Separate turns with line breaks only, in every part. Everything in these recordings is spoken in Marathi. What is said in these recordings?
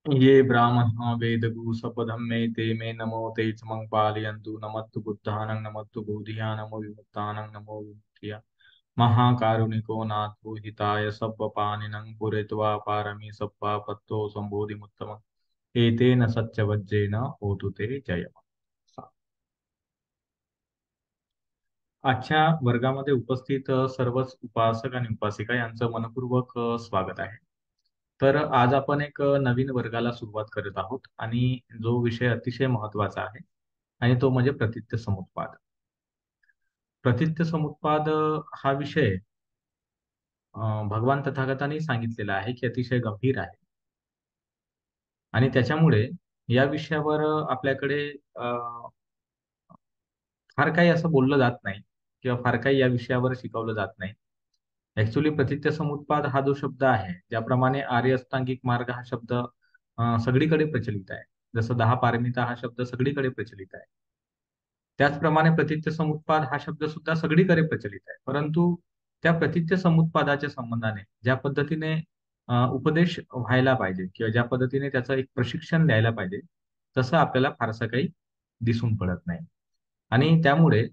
ये ब्राह्मणः वेदगु सपदं मे ते मे नमो ते च मं पालयन्तु नमस्तु बुद्धानं नमस्तु बोधिया नमो विमुक्तानं नमो विमुक्तिया महाकारुणिको नाथो हिताय सब्बपानिनं पुरेत्वा पारमी सप्पापत्तो संबोधिमुत्तमम् एतेन सत्यवज्रेन होतु ते जयम्. आजच्या वर्गामध्ये उपस्थित सर्वच उपासक आणि उपासिका यांचं मनपूर्वक स्वागत आहे. तर आज आपण एक नवीन वर्गाला सुरुवात करत आहोत आणि जो विषय अतिशय महत्वाचा आहे आणि तो म्हणजे प्रतित्य समुत्पाद. प्रतित्य समुत्पाद हा विषय भगवान तथागतांनी सांगितलेला आहे की अतिशय गंभीर आहे आणि त्याच्यामुळे या विषयावर आपल्याकडे फार काही असं बोललं जात नाही किंवा फार काही या विषयावर शिकवलं जात नाही. ऍक्च्युली प्रतित्य समुत्पाद हा जो शब्द आहे, ज्याप्रमाणे आर्य अष्टांगिक मार्ग हा शब्द सगळीकडे प्रचलित आहे, जसं 10 पारमिता हा शब्द सगळीकडे प्रचलित आहे, त्याचप्रमाणे प्रतित्य समुत्पाद हा शब्द सुद्धा सगळीकडे प्रचलित आहे. परंतु त्या प्रतित्य समुत्पादाच्या संबंधाने ज्या पद्धतीने उपदेश व्हायला पाहिजे किंवा ज्या पद्धतीने त्याचं एक प्रशिक्षण द्यायला पाहिजे, तसं आपल्याला फारसं काही दिसून पडत नाही. आणि त्यामुळे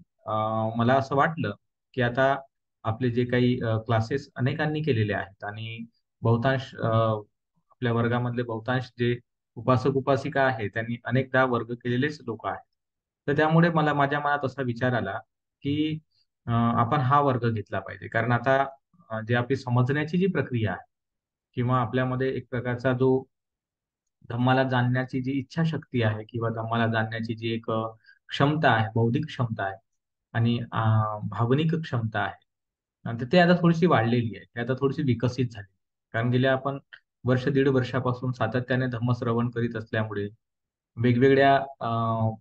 मला असं वाटलं की आता आपले जे काही क्लासेस अनेकांनी केलेले आहेत आणि बहुतांश आपल्या वर्गामधले बहुतांश जे उपासक उपासिका आहेत त्यांनी अनेकदा वर्ग केलेलेच लोक आहेत. तर त्यामुळे मला माझ्या मनात असा विचार आला की आपण हा वर्ग घेतला पाहिजे. कारण आता जे आपली समजण्याची जी प्रक्रिया आहे किंवा आपल्यामध्ये एक प्रकारचा जो धम्माला जाणण्याची जी इच्छाशक्ती आहे किंवा धम्माला जाणण्याची जी एक क्षमता आहे, बौद्धिक क्षमता आहे आणि भावनिक क्षमता आहे, तर ते आता थोडीशी वाढलेली आहे, ते आता थोडीशी विकसित झाली. कारण गेल्या आपण वर्ष दीड वर्षापासून सातत्याने धम्मश्रवण करीत असल्यामुळे, वेगवेगळ्या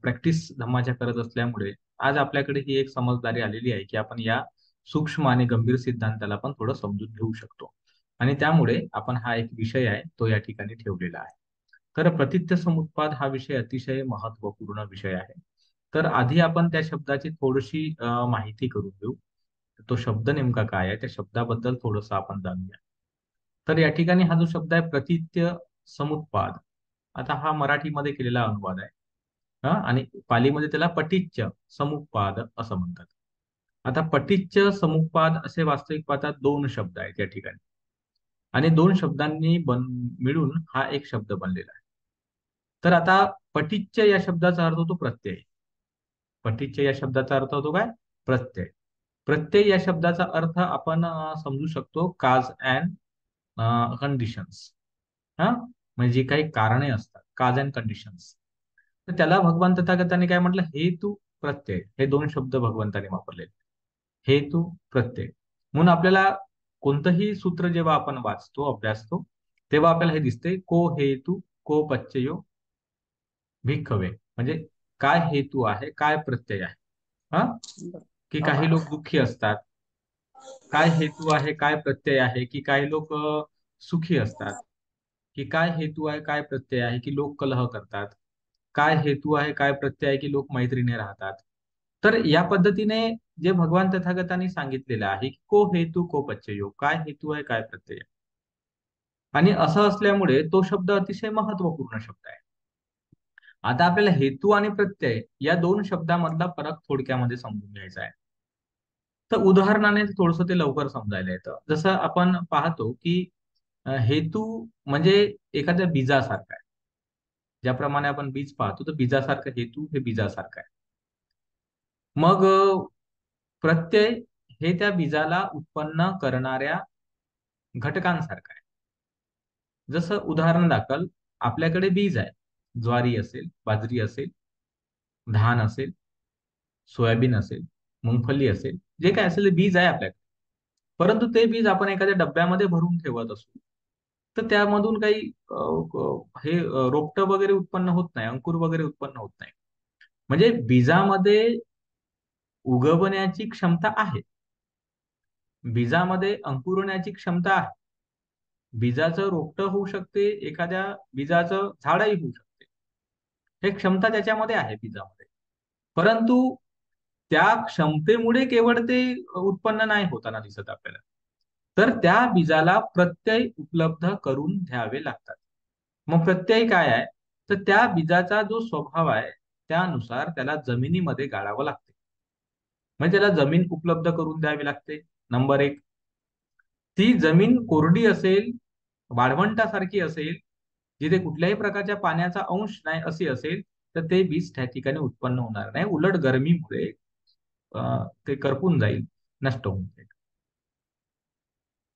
प्रॅक्टिस धम्माच्या करत असल्यामुळे आज आपल्याकडे ही एक समजदारी आलेली आहे की आपण या सूक्ष्म आणि गंभीर सिद्धांताला पण थोडं समजून घेऊ शकतो. आणि त्यामुळे आपण हा एक विषय आहे तो या ठिकाणी ठेवलेला आहे. तर प्रतित्य समुत्पाद हा विषय अतिशय महत्वपूर्ण विषय आहे. तर आधी आपण त्या शब्दाची थोडीशी माहिती करून घेऊ. तो शब्द नेमका काय आहे, त्या शब्दाबद्दल थोडंसं आपण जाणूया. तर या ठिकाणी हा जो शब्द आहे प्रतित्य समुत्पाद, आता हा मराठीमध्ये केलेला अनुवाद आहे. आणि पालीमध्ये त्याला पटिच्च समुप्पाद असं म्हणतात. आता पटिच्च समुप्पाद असे वास्तविक पाहता दोन शब्द आहेत या ठिकाणी आणि दोन शब्दांनी मिळून हा एक शब्द बनलेला आहे. तर आता पटिच्च या शब्दाचा अर्थ होतो प्रत्यय. पटिच्च या शब्दाचा अर्थ होतो काय? प्रत्यय. प्रत्यय या शब्दाचा अर्थ आपण समजू शकतो काज अँड कंडिशन्स. हा, म्हणजे जी काही कारणे असतात, काज अँड कंडिशन्स. तर त्याला भगवान तथागतांनी काय म्हटलं? हेतू प्रत्यय, हे दोन शब्द भगवंतांनी वापरलेले. हेतू प्रत्यय. म्हणून आपल्याला कोणतंही सूत्र जेव्हा आपण वाचतो, अभ्यासतो, तेव्हा आपल्याला हे दिसते को हेतू को पच्चयो भिक्खवे. म्हणजे काय हेतू आहे, काय प्रत्यय आहे. हा, की काही लोक दुःखी असतात. काय हेतू आहे, काय प्रत्यय आहे, की काही लोक सुखी असतात. की काय हेतू आहे, काय प्रत्यय आहे, की लोक कलह करतात. काय हेतू आहे, काय प्रत्यय आहे, की लोक मैत्रीने राहतात. तर या पद्धतीने जे भगवान तथागतांनी सांगितलेलं आहे की को हेतू को पच्चयो, काय हेतू आहे, काय प्रत्यय आहे. आणि असं असल्यामुळे तो शब्द अतिशय महत्वपूर्ण शब्द आहे. आता आपल्याला हेतू आणि प्रत्यय या दोन शब्दामधला फरक थोडक्यामध्ये समजून घ्यायचा आहे. तर उदाहरणाने थोडंसं ते लवकर समजायला येतं. जसं आपण पाहतो की हेतू म्हणजे एखाद्या बीजासारखा आहे. ज्याप्रमाणे आपण बीज पाहतो तर बीजासारखं हेतू हे बीजासारखं आहे. मग प्रत्यय हे त्या बीजाला उत्पन्न करणाऱ्या घटकांसारखं आहे. जसं उदाहरण दाखल आपल्याकडे बीज आहे. ज्वारी असेल, बाजरी असेल, धान असेल, सोयाबीन असेल, मुंगफली असेल, जे काय असेल ते बीज आहे आपल्याकडे. परंतु ते बीज आपण एखाद्या डब्यामध्ये भरून ठेवत असू, तर त्यामधून काही हे रोपटं वगैरे उत्पन्न होत नाही, अंकुर वगैरे उत्पन्न होत नाही. म्हणजे बीजामध्ये उगवण्याची क्षमता आहे, बीजामध्ये अंकुरण्याची क्षमता आहे. बीजाचं रोपटं होऊ शकते, एखाद्या बीजाचं झाडही होऊ शकते. हे क्षमता त्याच्यामध्ये आहे बीजामध्ये. परंतु त्या क्षमतेमुळे केवळ ते उत्पन्न नाही होताना दिसत आपल्याला. तर त्या बीजाला प्रत्यय उपलब्ध करून द्यावे लागतात. मग प्रत्यय काय आहे? तर त्या बीजाचा जो स्वभाव आहे त्यानुसार त्याला जमिनीमध्ये गाडावं लागते. म्हणजे त्याला जमीन उपलब्ध करून द्यावी लागते. नंबर एक, ती जमीन कोरडी असेल, वाळवंटासारखी असेल, जिथे कुठल्याही प्रकारच्या पाण्याचा अंश नाही अशी असेल, तर ते बीज त्या ठिकाणी उत्पन्न होणार नाही. उलट गरमीमुळे ते करपून जाईल, नष्ट होऊन जाईल.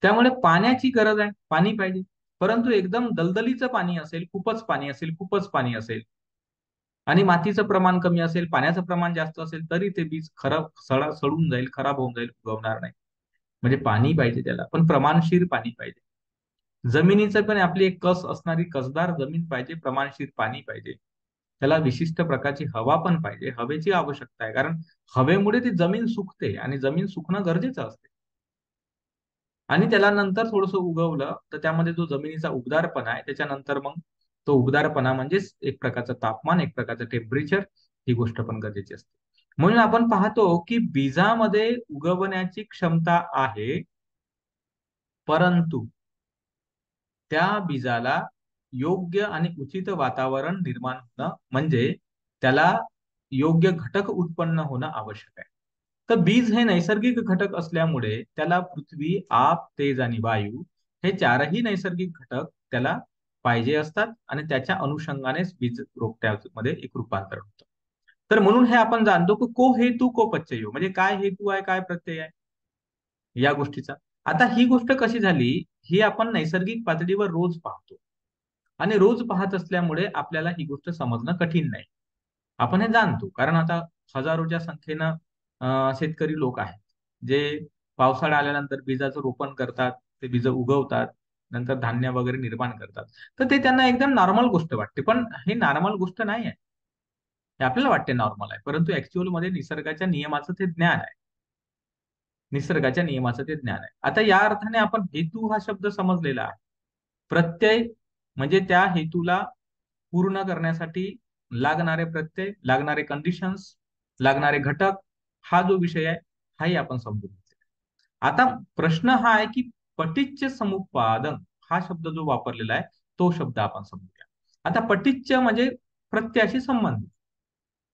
त्यामुळे पाण्याची गरज आहे, पाणी पाहिजे. परंतु एकदम दलदलीचं पाणी असेल, खूपच पाणी असेल, खूपच पाणी असेल आणि मातीचं प्रमाण कमी असेल, पाण्याचं प्रमाण जास्त असेल, तरी ते बीज सडून जाईल, खराब होऊन जाईल, उगवणार नाही. म्हणजे पाणी पाहिजे त्याला, पण प्रमाणशीर पाणी पाहिजे. जमिनीचं पण आपली एक कस असणारी कसदार जमीन पाहिजे, प्रमाणशीर पाणी पाहिजे. त्याला विशिष्ट प्रकारची हवा पण पाहिजे, हवेची आवश्यकता आहे. कारण हवेमुळे ती जमीन सुकते आणि जमीन सुकणं गरजेचं असते. आणि त्याला नंतर थोडंसं उगवलं तर त्यामध्ये जो जमिनीचा उबदारपणा आहे त्याच्यानंतर मग तो उबदारपणा म्हणजेच एक प्रकारचं तापमान, एक प्रकारचं टेम्परेचर, ही गोष्ट पण गरजेची असते. म्हणून आपण पाहतो की बीजामध्ये उगवण्याची क्षमता आहे, परंतु त्या बीजाला योग्य आणि उचित वातावरण निर्माण होणं, म्हणजे त्याला योग्य घटक उत्पन्न होणं आवश्यक आहे. तर बीज हे नैसर्गिक घटक असल्यामुळे त्याला पृथ्वी, आप, तेज आणि वायू हे चारही नैसर्गिक घटक त्याला पाहिजे असतात आणि त्याच्या अनुषंगानेच बीज रोपट्यामध्ये एक रूपांतर होतं. तर म्हणून हे आपण जाणतो की को हेतू को पच्चयो, म्हणजे काय हेतू आहे, काय प्रत्यय आहे या गोष्टीचा. आता ही गोष्ट कशी झाली, ही आपण नैसर्गिक पातळीवर रोज पाहतो आणि रोज पाहत असल्यामुळे आपल्याला ही गोष्ट समजणं कठीण नाही. आपण हे जाणतो कारण आता हजारोच्या संख्येनं शेतकरी लोक आहेत जे पावसाळा आल्यानंतर बीजाचं रोपण करतात, ते बीज उगवतात, नंतर धान्य वगैरे निर्माण करतात. तर ते त्यांना एकदम नॉर्मल गोष्ट वाटते, पण हे नॉर्मल गोष्ट नाही आहे. हे आपल्याला वाटते नॉर्मल आहे, परंतु ऍक्च्युअल मध्ये निसर्गाच्या नियमाचं ते ज्ञान आहे. निसर्गाच्या नियमाचं ते ज्ञान आहे. आता या अर्थाने आपण हेतू हा शब्द समजलेला आहे. प्रत्यय म्हणजे त्या हेतूला पूर्ण करण्यासाठी लागणारे प्रत्यय, लागणारे कंडिशन्स, लागणारे घटक, हा जो विषय आहे हाही आपण समजून घेतलेला. आता प्रश्न हा आहे की पटिच्य समुत्पादन हा शब्द जो वापरलेला आहे तो शब्द आपण समजूया. आता पटिच्य म्हणजे प्रत्ययाशी संबंधित.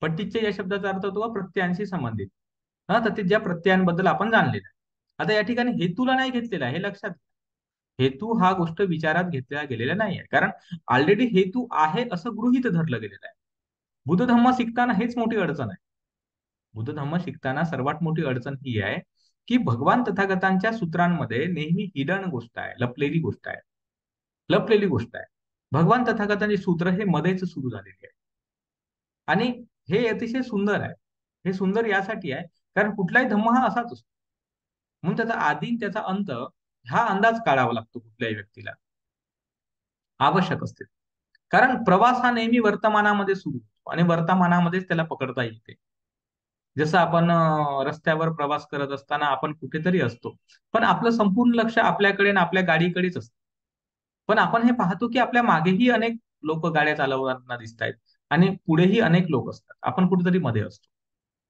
पट्टीच्या या शब्दाचा अर्थ होतो प्रत्ययांशी संबंधित. हा, तर ते ज्या प्रत्ययांबद्दल आपण जाणलेलं आहे. आता या ठिकाणी हेतूला नाही घेतलेला आहे, हे लक्षात घ्या. हेतू हा गोष्ट विचारात घेतल्या गेलेला नाहीये, कारण ऑलरेडी हेतू आहे असं गृहीत धरलं गेलेलं आहे. बुद्ध धम्म शिकताना हेच मोठी अडचण आहे. बुद्ध धम्म शिकताना सर्वात मोठी अडचण ही आहे की भगवान तथागतांच्या सूत्रांमध्ये नेहमी हिडन गोष्ट आहे, लपलेली गोष्ट आहे. लपलेली गोष्ट आहे. भगवान तथागतांचे सूत्र हे मध्येच सुरू झालेले आहे आणि हे अतिशय सुंदर आहे. हे सुंदर यासाठी आहे कारण कुठलाही धम्म हा असाच असतो. म्हणून त्याचा आदी आणि त्याचा अंत हा अंदाज काढावा लागतो कुठल्याही व्यक्तीला, आवश्यक असते. कारण प्रवास हा नेहमी वर्तमानामध्ये सुरू होतो आणि वर्तमानामध्येच त्याला पकडता येते. जसं आपण रस्त्यावर प्रवास करत असताना आपण कुठेतरी असतो, पण आपलं संपूर्ण लक्ष आपल्याकडे आणि आपल्या गाडीकडेच असतं. पण आपण हे पाहतो की आपल्या मागेही अनेक लोक गाड्या चालवताना दिसत आहेत आणि पुढेही अनेक लोक असतात, आपण कुठेतरी मध्ये असतो.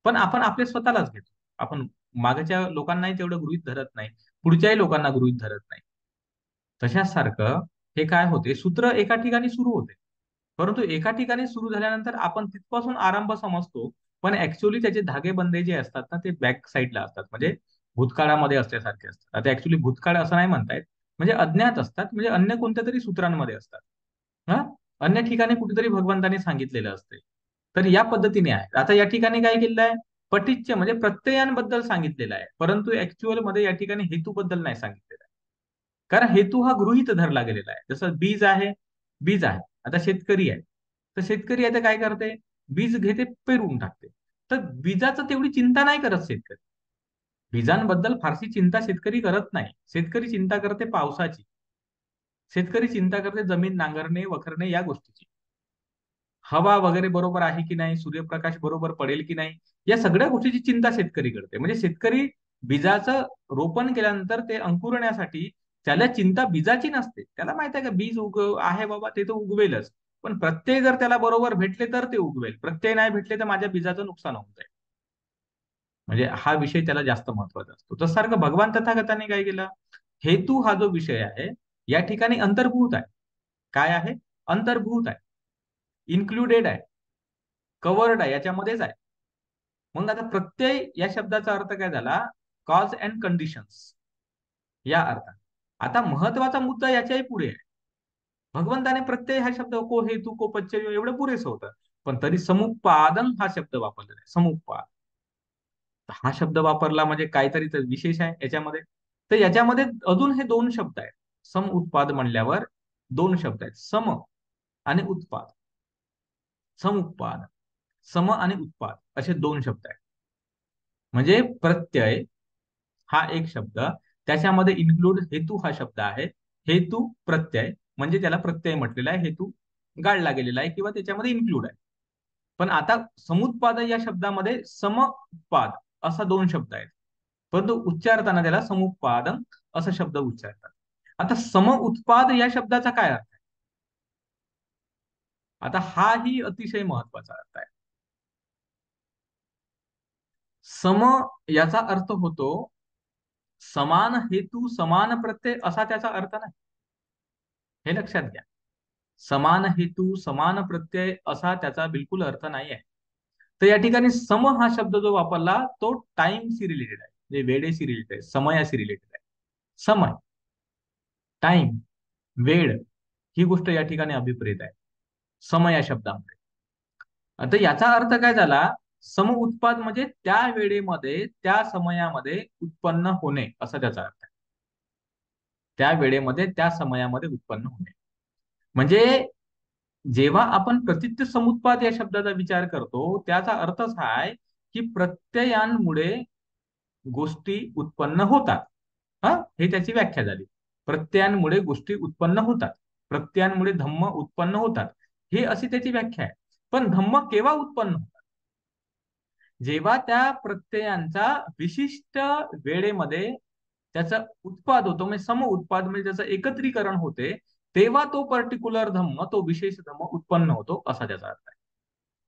पण आपण आपले स्वतःलाच घेतो. आपण मागच्या लोकांनाही तेवढं गृहीत धरत नाही, पुढच्याही लोकांना गृहीत धरत नाही. तशाच सारखं हे काय होते, सूत्र एका ठिकाणी सुरू होते, परंतु एका ठिकाणी सुरू झाल्यानंतर आपण तिथपासून आरंभ समजतो, पण ऍक्च्युअली त्याचे धागेबंदे जे असतात ना ते बॅक साईडला असतात, म्हणजे भूतकाळामध्ये असल्यासारखे असतात. आता ऍक्च्युअली भूतकाळ असं नाही म्हणतायत, म्हणजे अज्ञात असतात, म्हणजे अन्य कोणत्या तरी सूत्रांमध्ये असतात. हा, अन्य ठिकाणी कुठेतरी भगवंताने सांगितलेलं असते. तर या पद्धतीने आहे. आता या ठिकाणी काय केलेलं आहे, पटिच्य म्हणजे प्रत्ययांबद्दल सांगितलेलं आहे, परंतु ऍक्च्युअल मध्ये या ठिकाणी हेतूबद्दल नाही सांगितलेलं आहे. कारण हेतू हा गृहीत धरला गेलेला आहे. जसं बीज आहे, बीज आहे. आता शेतकरी आहे, तर शेतकरी आता काय करते, बीज घेते, पेरून टाकते. तर बीजाचं तेवढी चिंता नाही करत शेतकरी. बीजांबद्दल फारशी चिंता शेतकरी करत नाही. शेतकरी चिंता करते पावसाची. शेतकरी चिंता करते जमीन नांगरणे, वखरणे या गोष्टीची. हवा वगैरे बरोबर आहे की नाही, सूर्यप्रकाश बरोबर पडेल की नाही, या सगळ्या गोष्टीची चिंता शेतकरी करते. म्हणजे शेतकरी बीजाचं रोपण केल्यानंतर ते अंकुरण्यासाठी त्याला चिंता बीजाची नसते. त्याला माहित आहे का बीज आहे बाबा, ते तर उगवेलच. पण प्रत्यय जर त्याला बरोबर भेटले तर ते उगवेल, प्रत्यय नाही भेटले तर माझ्या बीजाचं नुकसान होऊन जाईल. म्हणजे हा विषय त्याला जास्त महत्वाचा असतो. तसं भगवान तथागताने काय केलं, हेतू हा जो विषय आहे या ठिकाणी अंतर्भूत आहे. काय आहे? अंतर्भूत आहे, इन्क्लुडेड आहे, कवर्ड आहे, याच्यामध्येच आहे. मग आता प्रत्यय या शब्दाचा अर्थ काय झाला? कॉज अँड कंडिशन्स या अर्थात. आता महत्वाचा मुद्दा याच्याही पुढे आहे. भगवंताने प्रत्यय हा शब्द को हेतू को पच्चय एवढं पुरेसं होतं, पण तरी समुत्पादन हा शब्द वापरलेला आहे. समुत्पाद हा शब्द वापरला म्हणजे काहीतरी तर विशेष आहे याच्यामध्ये. तर याच्यामध्ये अजून हे दोन शब्द आहेत. सम उत्पाद म्हणल्यावर दोन शब्द आहेत, सम आणि उत्पाद. समुत्पाद, सम आणि उत्पाद असे दोन शब्द आहेत. म्हणजे प्रत्यय हा एक शब्द, त्याच्यामध्ये इन्क्लूड हेतू हा शब्द आहे. हेतू प्रत्यय म्हणजे त्याला प्रत्यय म्हटलेला आहे, हेतू गाळला गेलेला आहे किंवा त्याच्यामध्ये इन्क्लूड आहे. पण आता समुत्पाद या शब्दामध्ये समुत्पाद असा दोन शब्द आहेत, परंतु उच्चारताना त्याला समुत्पादन असा शब्द उच्चारतात. आता सम उत्पाद या शब्दाचा काय अर्थ आहे? आता हाही अतिशय महत्वाचा अर्थ आहे. सम याचा अर्थ होतो समान हेतू समान प्रत्यय असा त्याचा अर्थ नाही. हे लक्षात घ्या. समान हेतू समान प्रत्यय असा त्याचा बिलकुल अर्थ नाही आहे. तर या ठिकाणी सम हा शब्द जो वापरला तो टाइमशी रिलेटेड आहे, म्हणजे वेळेशी रिलेटेड आहे, समयाशी रिलेटेड आहे. समय, टाइम, वेळ ही गोष्ट या ठिकाणी अभिप्रेत आहे सम या शब्दामध्ये. आता याचा अर्थ काय झाला? सम उत्पाद म्हणजे त्या वेळेमध्ये त्या समयामध्ये उत्पन्न होणे असा त्याचा अर्थ आहे. त्या वेळेमध्ये त्या समयामध्ये उत्पन्न होणे म्हणजे जेव्हा आपण प्रतीच्य समुत्पाद या शब्दाचा विचार करतो त्याचा अर्थच हा आहे की प्रत्ययांमुळे गोष्टी उत्पन्न होतात. हा, हे त्याची व्याख्या झाली. प्रत्ययांमुळे गोष्टी उत्पन्न होतात, प्रत्ययांमुळे धम्म उत्पन्न होतात, हे अशी त्याची व्याख्या आहे. पण धम्म केव्हा उत्पन्न होतात? जेव्हा त्या प्रत्ययांचा विशिष्ट वेळेमध्ये त्याचा उत्पाद होतो, म्हणजे सम उत्पाद म्हणजे त्याचं एकत्रीकरण होते, तेव्हा तो पर्टिक्युलर धम्म, तो विशेष धम्म उत्पन्न होतो असा त्याचा अर्थ आहे.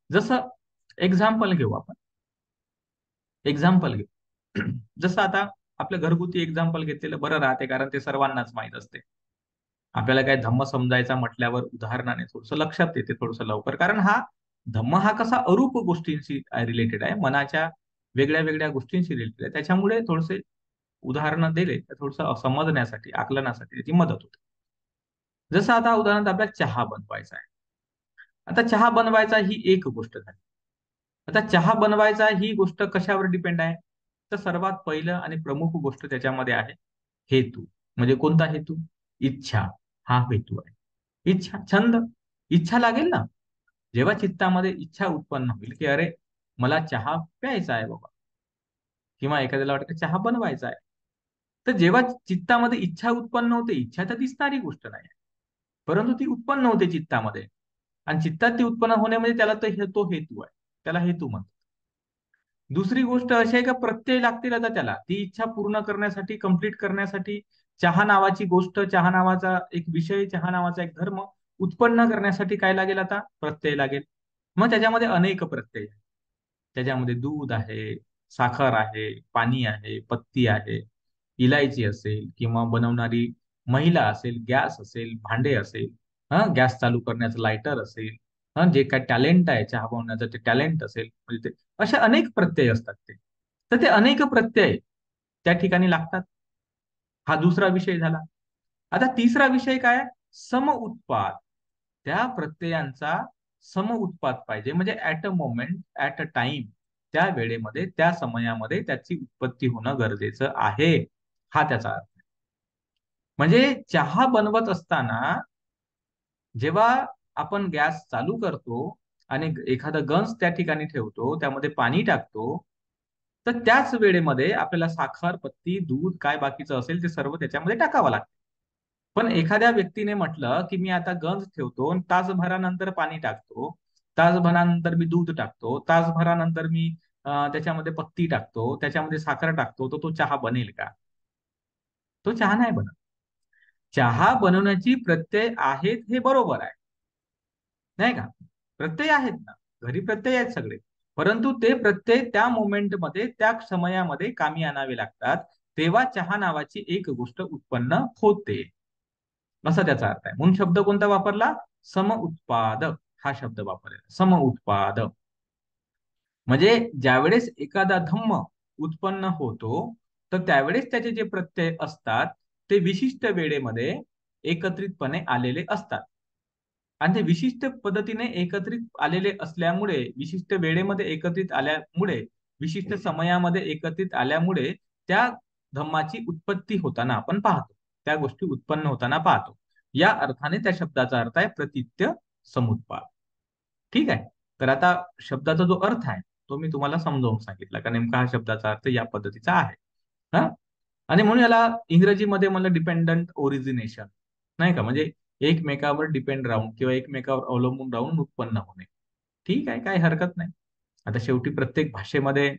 जसं एक्झाम्पल घेऊ आपण, एक्झाम्पल घेऊ. जसं आता आपल्या घरगुती एक्झाम्पल घेतलेलं बरं राहते, कारण ते सर्वांनाच माहित असते. आपल्याला काय धम्म समजायचा म्हटल्यावर उदाहरणाने थोडस लक्षात येते थोडस लवकर, कारण हा धम्म हा कसा अरूप गोष्टींशी रिलेटेड आहे, मनाच्या वेगळ्या वेगळ्या गोष्टींशी रिलेटेड आहे. त्याच्यामुळे थोडेसे उदाहरणं दिले तर थोडस समजण्यासाठी आकलनासाठी त्याची मदत होते. जसं आता उदाहरणार्थ आपल्याला चहा बनवायचा आहे. आता चहा बनवायचा ही एक गोष्ट झाली. आता चहा बनवायचा ही गोष्ट कशावर डिपेंड आहे? तर सर्वात पहिलं आणि प्रमुख गोष्ट त्याच्यामध्ये आहे हेतू. म्हणजे कोणता हेतू? इच्छा हा हेतू आहे. इच्छा, छंद, इच्छा लागेल ना. जेव्हा चित्तामध्ये इच्छा उत्पन्न होईल की अरे मला चहा प्यायचा आहे बाबा, किंवा एखाद्याला वाटतं चहा बनवायचा आहे, तर जेव्हा चित्तामध्ये इच्छा उत्पन्न होते, इच्छा तर दिसणारी गोष्ट नाही आहे, परंतु ती उत्पन्न होते चित्तामध्ये, आणि चित्तात ती उत्पन्न होणे म्हणजे त्याला तो हेतू आहे, त्याला हेतू म्हणतात. दुसरी गोष्ट अशी आहे का प्रत्यय लागतील आता त्याला ती इच्छा पूर्ण करण्यासाठी, कंप्लीट करण्यासाठी. चहा नावाची गोष्ट, चहा नावाचा एक विषय, चहा नावाचा एक धर्म उत्पन्न करण्यासाठी काय लागेल? आता प्रत्यय लागेल. मग त्याच्यामध्ये अनेक प्रत्यय आहेत. त्याच्यामध्ये दूध आहे, साखर आहे, पाणी आहे, पत्ती आहे, इलायची असेल किंवा बनवणारी महिला असेल, गॅस असेल, भांडे असेल, गॅस चालू करण्याचं लायटर असेल, जे काय टॅलेंट आहे चहा बनवण्याचं ते टॅलेंट असेल, म्हणजे ते असे अनेक प्रत्यय असतात ते. तर ते अनेक प्रत्यय त्या ठिकाणी लागतात. हा दुसरा विषय झाला. आता तिसरा विषय काय? सम उत्पाद. त्या प्रत्ययांचा सम उत्पाद पाहिजे, म्हणजे at a moment, at a time, त्या वेळेमध्ये त्या समयामध्ये त्याची उत्पत्ती होणं गरजेचं आहे, हा त्याचा अर्थ आहे. म्हणजे चहा बनवत असताना जेव्हा आपण गॅस चालू करतो आणि एखादा गंज त्या ठिकाणी ठेवतो, त्यामध्ये पाणी टाकतो, तर त्याच वेळेमध्ये आपल्याला साखर, पत्ती, दूध काय बाकीचं असेल ते सर्व त्याच्यामध्ये टाकावं लागतं. पण एखाद्या व्यक्तीने म्हटलं की मी आता गंज ठेवतो आणि तासभरानंतर पाणी टाकतो, तासभरानंतर मी दूध टाकतो, तासभरानंतर मी त्याच्यामध्ये पत्ती टाकतो, त्याच्यामध्ये साखर टाकतो, तर तो चहा बनेल का? तो चहा नाही बनत. चहा बनवण्याची प्रत्यय आहेत हे बरोबर आहे, नाही का? प्रत्यय आहेत ना, घरी प्रत्यय आहेत सगळे, परंतु ते प्रत्यय त्या मोमेंटमध्ये त्या समयामध्ये कामी आणावे लागतात, तेव्हा चहा नावाची एक गोष्ट उत्पन्न होते, असा त्याचा अर्थ आहे. म्हणून शब्द कोणता वापरला? समउत्पाद हा शब्द वापरलेला. समउत्पाद म्हणजे ज्यावेळेस एखादा धम्म उत्पन्न होतो, तर त्यावेळेस त्याचे जे प्रत्यय असतात ते विशिष्ट वेळेमध्ये एकत्रितपणे आलेले असतात. आणि ते विशिष्ट पद्धतीने एकत्रित आलेले असल्यामुळे, विशिष्ट वेळेमध्ये एकत्रित आल्यामुळे, विशिष्ट समयामध्ये एकत्रित आल्यामुळे त्या धम्माची उत्पत्ती होताना आपण पाहतो, त्या गोष्टी उत्पन्न होताना पाहतो. या अर्थाने त्या शब्दाचा अर्थ आहे प्रतित्य समुत्पाद. ठीक आहे. तर आता शब्दाचा जो अर्थ आहे तो मी तुम्हाला समजावून सांगितला का नेमका हा शब्दाचा अर्थ या पद्धतीचा आहे. हा. आणि म्हणून याला इंग्रजीमध्ये मला डिपेंडंट ओरिजिनेशन, नाही का, म्हणजे एकमेकावर डिपेंड राहून किंवा एकमेकावर अवलंबून राहून उत्पन्न होणे. ठीक आहे, काही हरकत नाही. आता शेवटी प्रत्येक भाषेमध्ये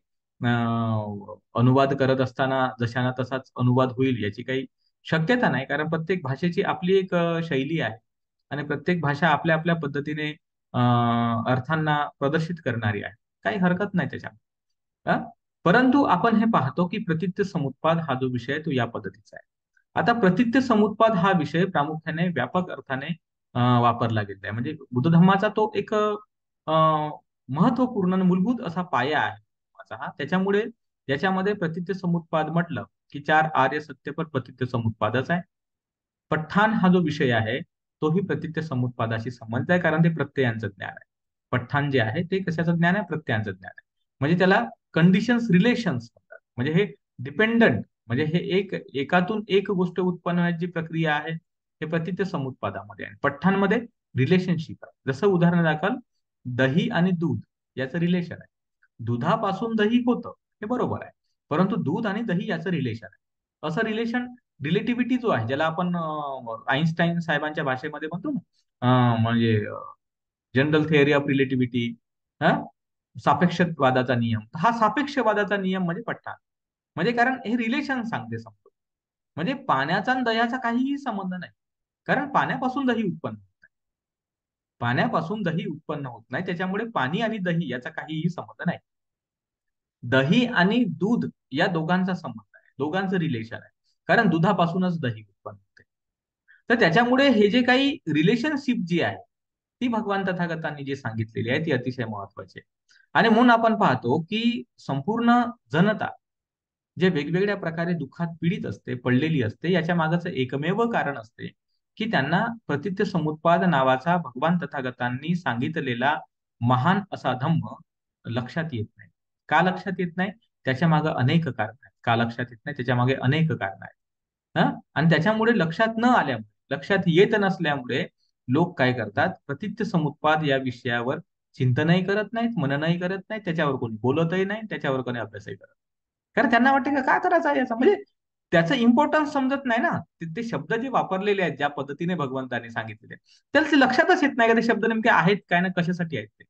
अनुवाद करत असताना जशाना तसाच अनुवाद होईल याची काही शक्यता नाही, कारण प्रत्येक भाषेची आपली एक शैली आहे आणि प्रत्येक भाषा आपल्या आपल्या पद्धतीने अर्थांना प्रदर्शित करणारी आहे. काही हरकत नाही त्याच्यात. हा? परंतु आपण हे पाहतो की प्रतित्य समुत्पाद हा जो विषय आहे तो या पद्धतीचा आहे. आता प्रतित्य समुत्पाद हा विषय प्रामुख्याने व्यापक अर्थाने वापरला गेला आहे. म्हणजे बुद्ध धर्माचा तो एक महत्वपूर्ण आणि मूलभूत असा पाया आहे धर्माचा हा. त्याच्यामुळे याच्यामध्ये प्रतित्य समुत्पाद म्हटलं की चार आर्य सत्य पर प्रतित्य समुत्पादच आहे. पठ्ठान हा जो विषय आहे तोही प्रतित्य समुत्पादाशी संबंधित आहे, कारण ते प्रत्ययांचं ज्ञान आहे. पठ्ठान जे आहे ते कशाचं ज्ञान आहे? प्रत्ययांचं ज्ञान आहे. म्हणजे त्याला कंडिशन्स रिलेशन्स म्हणतात. म्हणजे हे डिपेंडंट, म्हणजे हे एकातून एक गोष्ट उत्पन्न होण्याची प्रक्रिया आहे, हे प्रतित्य समुत्पादामध्ये आहे. पठ्ठांमध्ये रिलेशनशिप आहे. जसं उदाहरण दाखल दही आणि दूध याचं रिलेशन आहे. दुधापासून दही होतं हे बरोबर आहे, परंतु दूध आणि दही याचं रिलेशन आहे. असं रिलेशन रिलेटिव्हिटी जो आहे, ज्याला आपण आईन्स्टाईन साहेबांच्या भाषेमध्ये म्हणतो ना, म्हणजे जनरल थिअरी ऑफ रिलेटिव्हिटी, सापेक्षवादाचा नियम. हा सापेक्षवादाचा नियम म्हणजे पठ्ठाण. म्हणजे कारण हे रिलेशन सांगते समजतो. म्हणजे पाण्याचा आणि दह्याचा काहीही संबंध नाही, कारण पाण्यापासून दही उत्पन्न होत नाही. पाण्यापासून दही उत्पन्न होत नाही, त्याच्यामुळे पाणी आणि दही याचा काहीही संबंध नाही. दही आणि दूध या दोघांचा संबंध आहे, दोघांचं रिलेशन आहे, कारण दुधापासूनच दही उत्पन्न होते. तर त्याच्यामुळे हे जे काही रिलेशनशिप जी आहे ती भगवान तथागतांनी जी सांगितलेली आहे ती अतिशय महत्वाची आहे. आणि म्हणून आपण पाहतो की संपूर्ण जनता जे वेगवेगळ्या प्रकारे दुःखात पीडित असते, पडलेली असते, याच्या मागचं एकमेव कारण असते की त्यांना प्रतित्य समुत्पाद नावाचा भगवान तथागतांनी सांगितलेला महान असा धम्म लक्षात येत नाही. का लक्षात येत नाही? त्याच्या मागे अनेक कारण आहेत. का लक्षात येत नाही? त्याच्या मागे अनेक कारण आहेत. आणि त्याच्यामुळे लक्षात न आल्यामुळे, लक्षात येत नसल्यामुळे लोक काय करतात? प्रतित्य समुत्पाद या विषयावर चिंतनही करत नाहीत, मननही करत नाहीत, त्याच्यावर कोणी बोलतही नाही, त्याच्यावर कोणी अभ्यासही करत नाही. कारण त्यांना वाटतं का काय करायचं आहे याचा, म्हणजे त्याचं इम्पॉर्टन्स समजत नाही ना. ते शब्द जे वापरलेले आहेत ज्या पद्धतीने भगवंतांनी सांगितलेले त्याला ते लक्षातच येत नाही का ते शब्द नेमके आहेत काय ना, कशासाठी आहेत ते.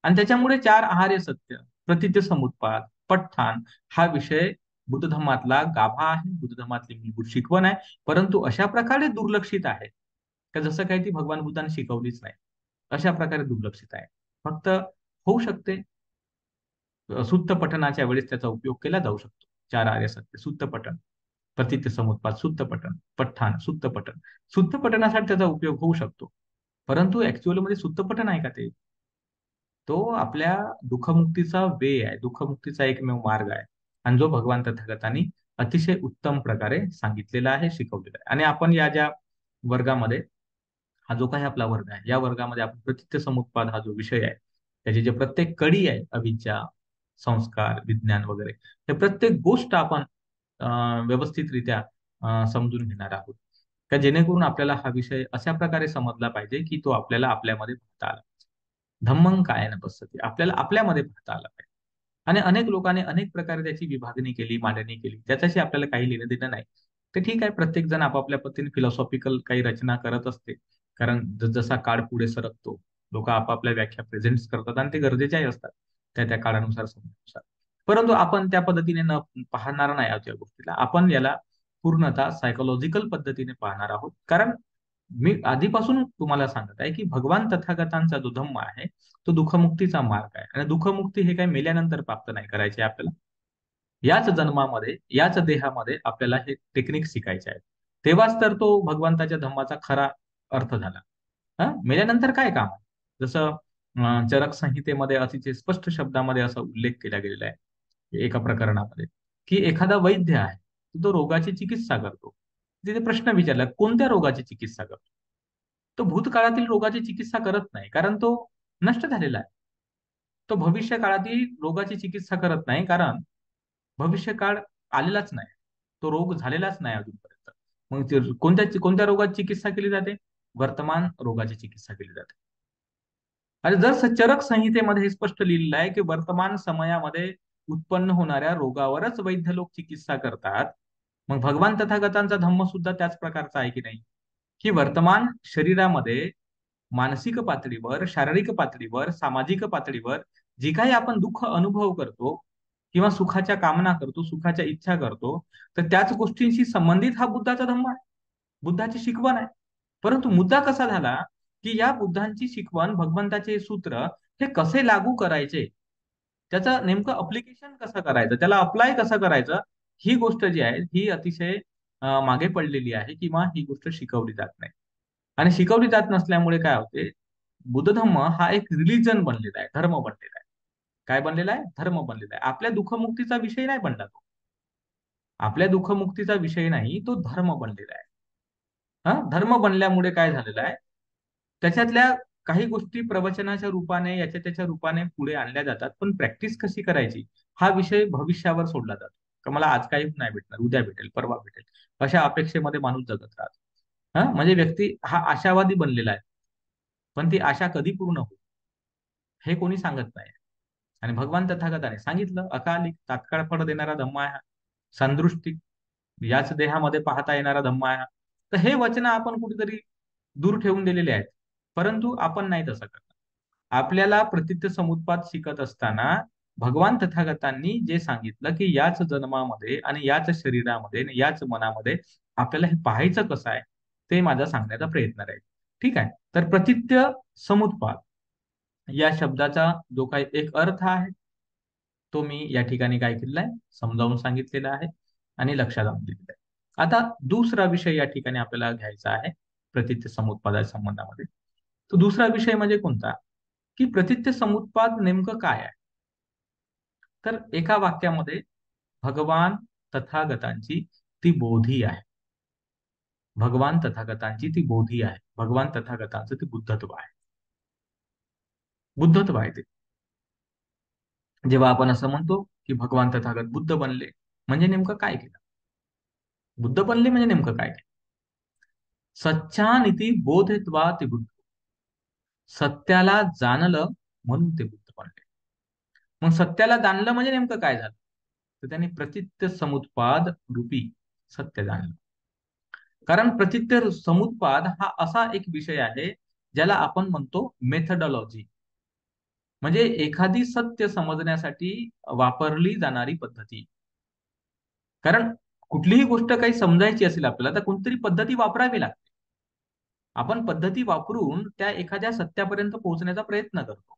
आणि त्याच्यामुळे चार आहार्य सत्य, प्रतित्य समुत्पाद, पठ्ठाण हा विषय बुद्ध धर्मातला गाभा आहे, बुद्ध धर्मातली मूलभूत शिकवण आहे, परंतु अशा प्रकारे दुर्लक्षित आहे का जसं काही ती भगवान बुद्धांनी शिकवलीच नाही. अशा प्रकारे दुर्लक्षित आहे. फक्त होऊ शकते सुत्त पठणाच्या वेळेस त्याचा उपयोग केला जाऊ शकतो. चार आर्य सत्य, सुत्त पठण, प्रतित्य समुत्पाद, सुत्त पठण, पठ्ठाण, सुत्त पठण. सुत्त पठणासाठी त्याचा उपयोग होऊ शकतो, परंतु ऍक्च्युअल मध्ये सुत्त पठण आहे का ते? तो आपल्या दुःखमुक्तीचा वे आहे, दुःखमुक्तीचा एकमेव मार्ग आहे, आणि जो भगवान तथागतांनी अतिशय उत्तम प्रकारे सांगितलेला आहे, शिकवलेला आहे. आणि आपण या ज्या वर्गामध्ये, हा जो काही आपला वर्ग आहे या वर्गामध्ये आपण प्रतित्य समुत्पाद हा जो विषय आहे त्याची जे प्रत्येक कडी आहे, अविद्या, संस्कार, विज्ञान वगैरे, हे प्रत्येक गोष्ट आपण व्यवस्थितरित्या समजून घेणार आहोत, का जेणेकरून आपल्याला हा विषय अशा प्रकारे समजला पाहिजे की तो आपल्याला आपल्यामध्ये पाहता आला पाहिजे. धम्मं कायेन पश्यति, आपल्याला आपल्यामध्ये पाहता आला पाहिजे. आणि अनेक लोकांनी अनेक प्रकारे त्याची विभागणी केली, मांडणी केली, त्याच्याशी आपल्याला काही लेणं देणं नाही. ते ठीक आहे, प्रत्येक जण आपापल्या पद्धतीने फिलॉसॉफिकल काही रचना करत असते, कारण जसा काळ पुढे सरकतो लोक आपापल्या व्याख्या प्रेझेंट करतात आणि ते गरजेच्याही असतात त्या त्या काळानुसार, समयानुसार. परंतु आपण त्या पद्धतीने न पाहणार नाही आहोत या गोष्टीला. आपण याला पूर्णतः सायकोलॉजिकल पद्धतीने पाहणार आहोत, कारण मी आधीपासून तुम्हाला सांगत आहे की भगवान तथागतांचा जो धम्म आहे तो दुःखमुक्तीचा मार्ग आहे, आणि दुःखमुक्ती हे काही मेल्यानंतर प्राप्त नाही करायचे आपल्याला. याच जन्मामध्ये, याच देहामध्ये आपल्याला हे टेक्निक शिकायचे आहे. तेव्हाच तर तो भगवंताच्या धम्माचा खरा अर्थ झाला. मेल्यानंतर काय काम आहे? जसं चरक संहितेमध्ये अतिशय स्पष्ट शब्दामध्ये असा उल्लेख केला गेलेला आहे एका प्रकरणामध्ये, की एखादा वैद्य आहे, तो रोगाची चिकित्सा करतो. तिथे प्रश्न विचारला, कोणत्या रोगाची चिकित्सा करतो? तो भूतकाळातील रोगाची चिकित्सा करत नाही, कारण तो नष्ट झालेला आहे. तो भविष्य काळातील रोगाची चिकित्सा करत नाही, कारण भविष्यकाळ आलेलाच नाही. तो रोग झालेलाच नाही अजूनपर्यंत. मग कोणत्या कोणत्या रोगाची चिकित्सा केली जाते? वर्तमान रोगाची चिकित्सा केली जाते. आणि जर चरक संहितेमध्ये हे स्पष्ट लिहिलेलं आहे की वर्तमान समयामध्ये उत्पन्न होणाऱ्या रोगावरच वैद्य लोक चिकित्सा करतात, मग भगवान तथागतांचा धम्म सुद्धा त्याच प्रकारचा आहे की नाही? की वर्तमान शरीरामध्ये मानसिक पातळीवर, शारीरिक पातळीवर, सामाजिक पातळीवर जे काही आपण दुःख अनुभव करतो किंवा सुखाच्या कामना करतो, सुखाच्या इच्छा करतो, तर त्याच गोष्टींशी संबंधित हा बुद्धाचा धम्म आहे, बुद्धाची शिकवण आहे. परंतु मुद्दा कसा झाला, की या बुद्धांची शिकवण, भगवंताचे सूत्र हे कसे लागू करायचे, त्याचं नेमकं अप्लिकेशन कसं करायचं, त्याला अप्लाय कसं करायचं, ही गोष्ट जी आहे ही अतिशय मागे पडलेली आहे किंवा ही गोष्ट शिकवली जात नाही. आणि शिकवली जात नसल्यामुळे काय होते, बुद्ध धम्म हा एक रिलीजन बनलेला आहे, धर्म बनलेला आहे. काय बनलेला आहे? धर्म बनलेला आहे. आपल्या दुःखमुक्तीचा विषय नाही बनला तो. आपल्या दुःखमुक्तीचा विषय नाही, तो धर्म बनलेला आहे. धर्म बनल्यामुळे काय झालेलं आहे, त्याच्यातल्या काही गोष्टी प्रवचनाच्या रूपाने, याच्या त्याच्या रूपाने पुढे आणल्या जातात, पण प्रॅक्टिस कशी करायची हा विषय भविष्यावर सोडला जातो. का मला आज काही नाही भेटणार, उद्या भेटेल, परवा भेटेल, अशा अपेक्षेमध्ये माणूस जगत राहतो. म्हणजे व्यक्ती हा आशावादी बनलेला आहे, पण ती आशा कधी पूर्ण होईल हे कोणी सांगत नाही. आणि भगवान तथागताने सांगितलं, अकालिक तात्काळ फळ देणारा धम्म आहे हा. संदृष्टिक, याच देहामध्ये पाहता येणारा धम्म आहे हा. तर हे वचन आपण कुठेतरी दूर ठेवून दिलेले आहेत, परंतु आपण नाही तसं करत. आपल्याला प्रतित्य समुत्पाद शिकत असताना भगवान तथागतांनी जे सांगितलं, की याच जन्मामध्ये आणि याच शरीरामध्ये आणि याच मनामध्ये आपल्याला हे पाहायचं कसं आहे, ते माझा सांगण्याचा प्रयत्न राहील. ठीक आहे. तर प्रतित्य समुत्पाद या शब्दाचा जो काही एक अर्थ आहे, तो मी या ठिकाणी काय केलेला आहे, समजावून सांगितलेला आहे आणि लक्षात आणून दिलेला आहे. आता दुसरा विषय या ठिकाणी आपल्याला घ्यायचा आहे प्रतित्य समुत्पादाच्या संबंधामध्ये. तो दुसरा विषय म्हणजे कोणता, की प्रतित्य समुत्पाद नेमकं काय आहे? तर एका वाक्यामध्ये भगवान तथागतांची ती बोधी आहे. भगवान तथागतांची ती बोधी आहे. भगवान तथागतांचं ते बुद्धत्व आहे. बुद्धत्व आहे ते. जेव्हा आपण असं म्हणतो की भगवान तथागत बुद्ध बनले, म्हणजे नेमकं काय केलं? बुद्ध बनले म्हणजे नेमकं काय केलं? सच्चानिती बोधित्वा ते बुद्ध. सत्याला जाणलं म्हणून ते बुद्ध बनले. मग सत्याला जाणलं म्हणजे नेमकं काय झालं? तर त्यांनी प्रतित्य समुत्पाद रूपी सत्य जाणलं. कारण प्रतित्य समुत्पाद हा असा एक विषय आहे ज्याला आपण म्हणतो मेथडॉलॉजी, म्हणजे एखादी सत्य समजण्यासाठी वापरली जाणारी पद्धती. कारण कुठलीही गोष्ट काही समजायची असेल आपल्याला, तर कोणतरी पद्धती वापरावी लागते. आपण पद्धती वापरून त्या एखाद्या सत्यापर्यंत पोहोचण्याचा प्रयत्न करतो.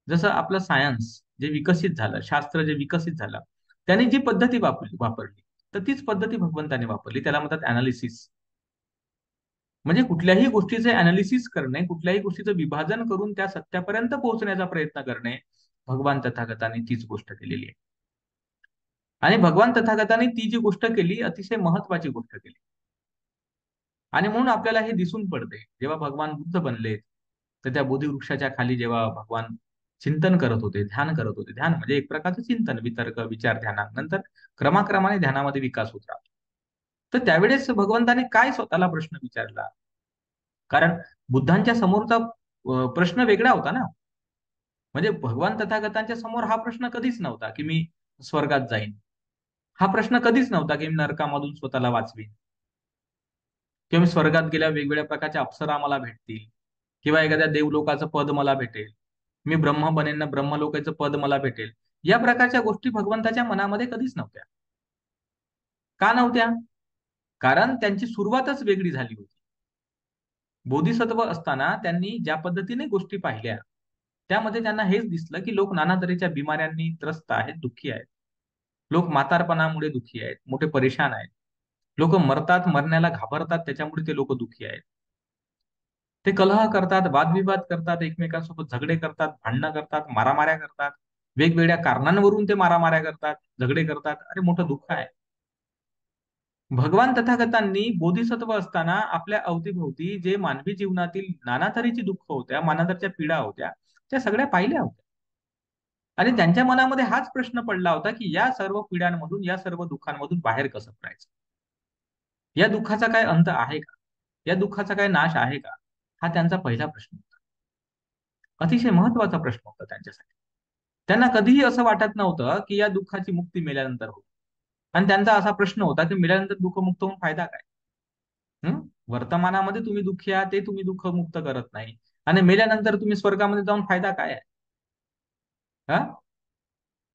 जसं आपलं सायन्स जे विकसित झालं, शास्त्र जे विकसित झालं, त्याने जी पद्धती वापरली, तर तीच पद्धती भगवंताने वापरली. त्याला म्हणतात अनालिसिस. म्हणजे कुठल्याही गोष्टीचे अनालिसिस करणे, कुठल्याही गोष्टीचं विभाजन करून त्या सत्यापर्यंत पोहोचण्याचा प्रयत्न करणे, भगवान तथागतांनी तीच गोष्ट केलेली आहे. आणि भगवान तथागतांनी ती जी गोष्ट केली, अतिशय महत्वाची गोष्ट केली. आणि म्हणून आपल्याला हे दिसून पडते, जेव्हा भगवान बुद्ध बनले, तर त्या बोधिवृक्षाच्या खाली जेव्हा भगवान चिंतन करत होते, ध्यान करत होते, ध्यान म्हणजे एक प्रकारचं चिंतन, वितर्क, विचार, ध्यानानंतर क्रमाक्रमाने ध्यानामध्ये विकास होत राहतो. तर त्यावेळेस भगवंताने काय स्वतःला प्रश्न विचारला? कारण बुद्धांच्या समोरचा प्रश्न वेगळा होता ना. म्हणजे भगवान तथागतांच्या समोर हा प्रश्न कधीच नव्हता, की मी स्वर्गात जाईन. हा प्रश्न कधीच नव्हता, की मी नरकामधून स्वतःला वाचवीन, किंवा मी स्वर्गात गेल्या वेगवेगळ्या प्रकारच्या अप्सरा मला भेटतील, किंवा एखाद्या देवलोकाचं पद मला भेटेल, मी ब्रह्म बनेन ना, ब्रह्मलोकाचं पद मला भेटेल. या प्रकारच्या गोष्टी भगवंताच्या मनामध्ये कधीच नव्हत्या. का नव्हत्या? कारण त्यांची सुरुवातच वेगळी झाली होती. बोधिसत्व असताना त्यांनी ज्या पद्धतीने गोष्टी पाहिल्या, त्यामध्ये त्यांना हेच दिसलं, की लोक नाना तऱ्हेच्या बिमाऱ्यांनी त्रस्त आहेत, दुःखी आहेत. लोक म्हातारपणामुळे दुःखी आहेत, मोठे परेशान आहेत. लोक मरतात, मरण्याला घाबरतात, त्याच्यामुळे ते लोक दुःखी आहेत. ते कलह करतात, वादविवाद करतात, एकमेकांसोबत झगडे करतात, भांडणं करतात, मारामाऱ्या करतात, वेगवेगळ्या कारणांवरून ते मारामाऱ्या करतात, झगडे करतात. अरे मोठं दुःख आहे. भगवान तथागतांनी बोधिसत्व असताना आपल्या अवतीभोवती जे मानवी जीवनातील नाना तऱ्हेची दुःख होत्या, नाना तऱ्हेच्या पीडा होत्या, त्या सगळ्या पाहिल्या होत्या. आणि त्यांच्या मनामध्ये हाच प्रश्न पडला होता की या सर्व पिढ्यांमधून, या सर्व दुःखांमधून बाहेर कसं पडायचं? या दुःखाचा काय अंत आहे का? या दुःखाचा काय नाश आहे का? हा त्यांचा पहिला प्रश्न होता. अतिशय महत्वाचा प्रश्न होता त्यांच्यासाठी. त्यांना कधीही असं वाटत नव्हतं की या दुःखाची मुक्ती मेल्यानंतर होईल. आणि त्यांचा असा प्रश्न होता की मेल्यानंतर दुःखमुक्त होऊन फायदा काय? हं? वर्तमानामध्ये तुम्ही दुःखी आहात, ते तुम्ही दुःख मुक्त करत नाही. आणि मेल्यानंतर तुम्ही स्वर्गामध्ये जाऊन फायदा काय आहे? हा?